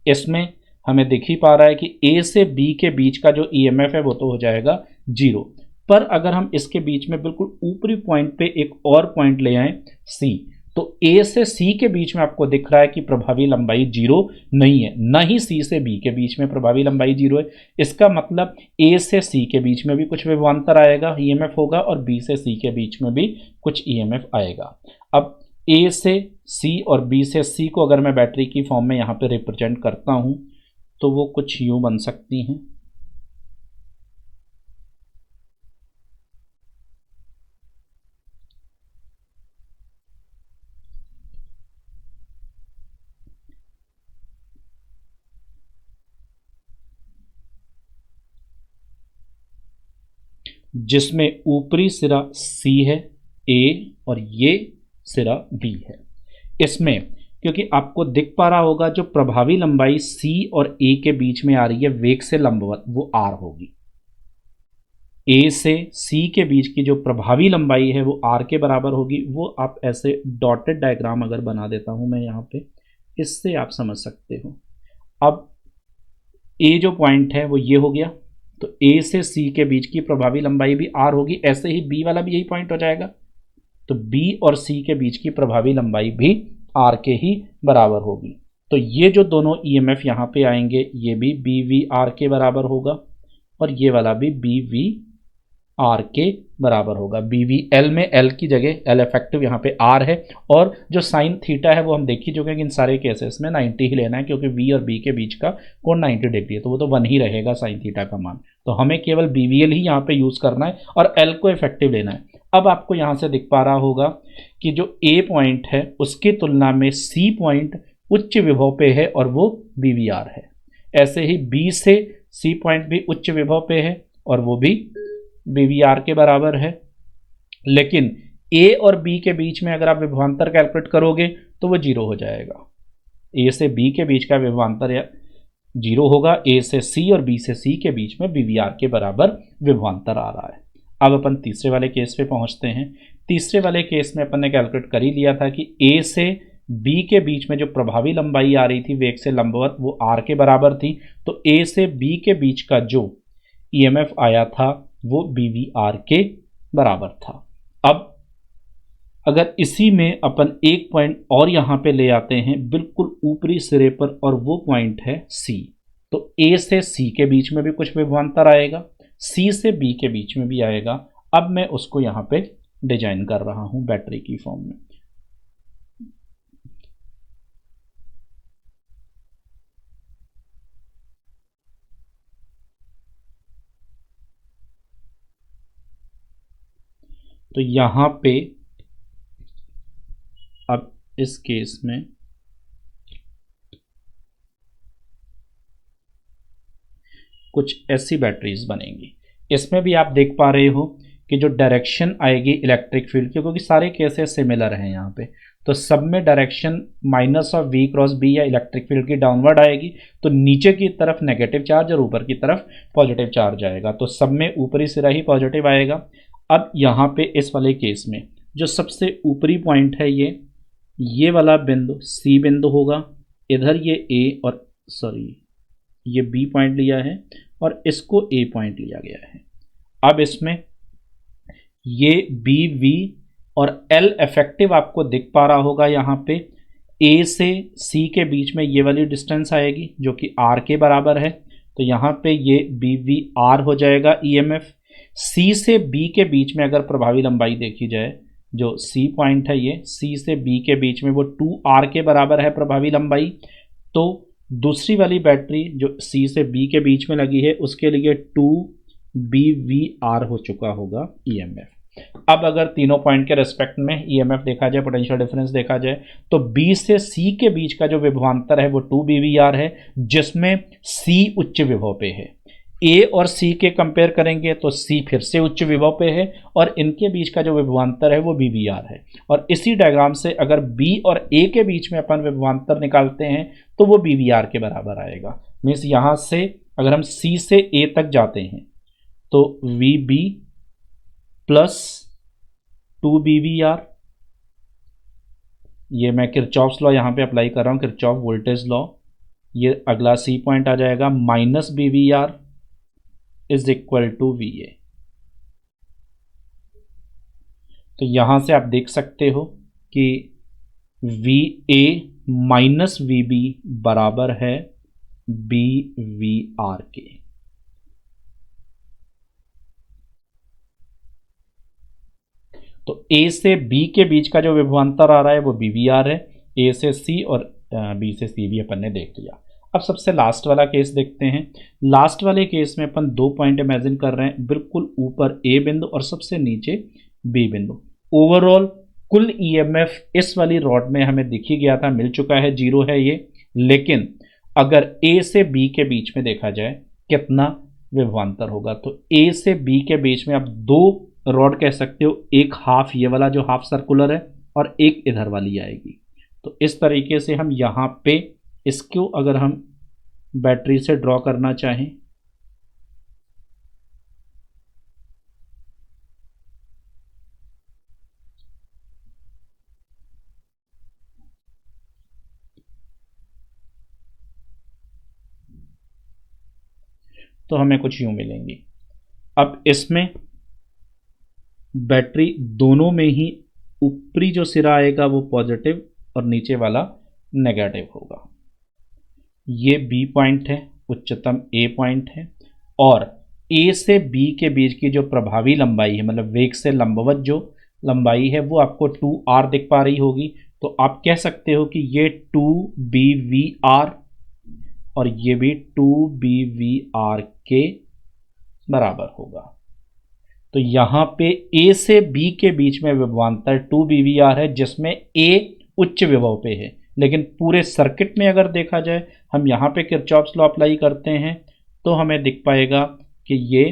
इसमें हमें दिख ही पा रहा है कि ए से बी के बीच का जो ईएमएफ है वो तो हो जाएगा 0। पर अगर हम इसके बीच में बिल्कुल ऊपरी पॉइंट पे एक और पॉइंट ले आए सी, तो ए से सी के बीच में आपको दिख रहा है कि प्रभावी लंबाई 0 नहीं है, न ही सी से बी के बीच में प्रभावी लंबाई 0 है। इसका मतलब ए से सी के बीच में भी कुछ विभवांतर आएगा, ईएमएफ होगा, और बी से सी के बीच में भी कुछ ईएमएफ आएगा। अब ए से सी और बी से सी को अगर मैं बैटरी की फॉर्म में यहाँ पे रिप्रेजेंट करता हूँ तो वो कुछ यूँ बन सकती हैं। जिसमें ऊपरी सिरा C है A और ये सिरा B है। इसमें क्योंकि आपको दिख पा रहा होगा जो प्रभावी लंबाई C और A के बीच में आ रही है वेग से लंबवत, वो R होगी। A से C के बीच की जो प्रभावी लंबाई है वो R के बराबर होगी। वो आप ऐसे डॉटेड डायग्राम अगर बना देता हूं मैं यहाँ पे, इससे आप समझ सकते हो। अब A जो पॉइंट है वो ये हो गया, तो A से C के बीच की प्रभावी लंबाई भी R होगी। ऐसे ही B वाला भी यही पॉइंट हो जाएगा, तो B और C के बीच की प्रभावी लंबाई भी R के ही बराबर होगी। तो ये जो दोनों EMF यहाँ पे आएंगे ये भी BVR के बराबर होगा और ये वाला भी BVR के बराबर होगा। BVL में L की जगह L इफेक्टिव यहाँ पे R है, और जो साइन थीटा है वो हम देख ही चुके हैं कि इन सारे केसेस में 90 ही लेना है, क्योंकि V और B के बीच का कोण 90 डिग्री है, तो वो तो 1 ही रहेगा साइन थीटा का मान। तो हमें केवल BVL ही यहाँ पे यूज़ करना है और L को इफेक्टिव लेना है। अब आपको यहाँ से दिख पा रहा होगा कि जो A पॉइंट है उसकी तुलना में C पॉइंट उच्च विभव पे है और वो BVR है। ऐसे ही B से C पॉइंट भी उच्च विभव पे है और वो भी BVR के बराबर है। लेकिन A और B के बीच में अगर आप विभवांतर कैलकुलेट करोगे तो वो 0 हो जाएगा। A से B के बीच का विभवांतर 0 होगा, A से C और B से C के बीच में BVR के बराबर विभवांतर आ रहा है। अब अपन तीसरे वाले केस पे पहुंचते हैं। तीसरे वाले केस में अपन ने कैलकुलेट कर ही लिया था कि A से B के बीच में जो प्रभावी लंबाई आ रही थी वेग से लंबवत वो R के बराबर थी, तो A से B के बीच का जो EMF आया था वो BVR के बराबर था। अब अगर इसी में अपन एक पॉइंट और यहाँ पे ले आते हैं बिल्कुल ऊपरी सिरे पर, और वो पॉइंट है C, तो A से C के बीच में भी कुछ विभवांतर आएगा, C से B के बीच में भी आएगा। अब मैं उसको यहाँ पे डिजाइन कर रहा हूँ बैटरी की फॉर्म में। तो यहाँ पे अब इस केस में कुछ ऐसी बैटरीज बनेंगी। इसमें भी आप देख पा रहे हो कि जो डायरेक्शन आएगी इलेक्ट्रिक फील्ड की, क्योंकि सारे केसेस सिमिलर हैं यहाँ पे, तो सब में direction minus of V cross B या इलेक्ट्रिक फील्ड की डाउनवर्ड आएगी, तो नीचे की तरफ नेगेटिव चार्ज और ऊपर की तरफ पॉजिटिव चार्ज आएगा। तो सब में ऊपरी सिरा ही पॉजिटिव आएगा। अब यहाँ पे इस वाले केस में जो सबसे ऊपरी पॉइंट है ये वाला बिंदु C बिंदु होगा, इधर ये A और ये B पॉइंट लिया है और इसको A पॉइंट लिया गया है। अब इसमें ये B, V और L इफेक्टिव आपको दिख पा रहा होगा। यहाँ पे A से C के बीच में ये वाली डिस्टेंस आएगी जो कि R के बराबर है, तो यहाँ पे ये BVR हो जाएगा EMF। C से B के बीच में अगर प्रभावी लंबाई देखी जाए, जो C पॉइंट है ये C से B के बीच में वो 2R के बराबर है प्रभावी लंबाई, तो दूसरी वाली बैटरी जो C से B के बीच में लगी है उसके लिए 2BVR हो चुका होगा EMF। अब अगर तीनों पॉइंट के रेस्पेक्ट में EMF देखा जाए, पोटेंशियल डिफरेंस देखा जाए, तो B से C के बीच का जो विभवांतर है वो 2BVR है, जिसमें C उच्च विभव पे है। A और C के कंपेयर करेंगे तो C फिर से उच्च विभव पे है और इनके बीच का जो विभवांतर है वो BVR है। और इसी डायग्राम से अगर B और A के बीच में अपन विभवांतर निकालते हैं तो वो BVR के बराबर आएगा। मीन्स यहाँ से अगर हम सी से ए तक जाते हैं तो वी बी प्लस 2BVR, ये मैं किरचॉफ्स लॉ यहाँ पे अप्लाई कर रहा हूँ, किरचॉफ वोल्टेज लॉ। ये अगला सी पॉइंट आ जाएगा, minus BVR is equal to VA। तो यहां से आप देख सकते हो कि VA माइनस VB बराबर है BVR के। तो A से B के बीच का जो विभवांतर आ रहा है वो BVR है, A से C और B से C भी अपन ने देख लिया। अब सबसे लास्ट वाला केस देखते हैं। लास्ट वाले केस में अपन 2 पॉइंट इमेजिन कर रहे हैं, बिल्कुल ऊपर A बिंदु और सबसे नीचे B बिंदु। ओवरऑल कुल EMF इस वाली रॉड में हमें दिख ही गया था, मिल चुका है, 0 है ये। लेकिन अगर A से B के बीच में देखा जाए कितना विभवांतर होगा, तो A से B के बीच में आप 2 रॉड कह सकते हो, एक हाफ ये वाला जो हाफ सर्कुलर है और एक इधर वाली आएगी। तो इस तरीके से हम यहाँ पे इसको अगर हम बैटरी से ड्रॉ करना चाहें तो हमें कुछ यूं मिलेंगी। अब इसमें बैटरी दोनों में ही ऊपरी जो सिरा आएगा वो पॉजिटिव और नीचे वाला नेगेटिव होगा। ये B पॉइंट है, उच्चतम A पॉइंट है, और A से B के बीच की जो प्रभावी लंबाई है, मतलब वेग से लंबवत जो लंबाई है, वो आपको 2R दिख पा रही होगी। तो आप कह सकते हो कि ये 2BVR और ये भी 2BVR के बराबर होगा। तो यहां पे A से B के बीच में विभवांतर 2BVR है, जिसमें A उच्च विभव पे है। लेकिन पूरे सर्किट में अगर देखा जाए, हम यहाँ पे किरचॉफ्स लॉ अप्लाई करते हैं तो हमें दिख पाएगा कि ये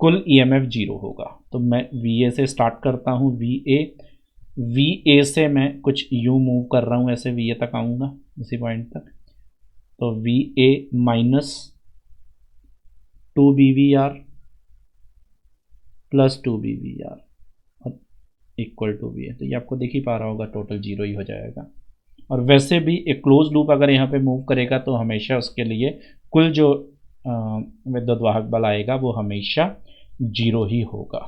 कुल EMF 0 होगा। तो मैं VA से स्टार्ट करता हूँ, VA से मैं कुछ यूं मूव कर रहा हूँ, ऐसे VA तक आऊँगा इसी पॉइंट तक। तो VA minus 2BVR plus 2BVR और इक्वल टू VA। तो ये आपको दिख ही पा रहा होगा, टोटल 0 ही हो जाएगा। और वैसे भी एक क्लोज लूप अगर यहाँ पे मूव करेगा तो हमेशा उसके लिए कुल जो विद्युत वाहक बल आएगा वो हमेशा 0 ही होगा।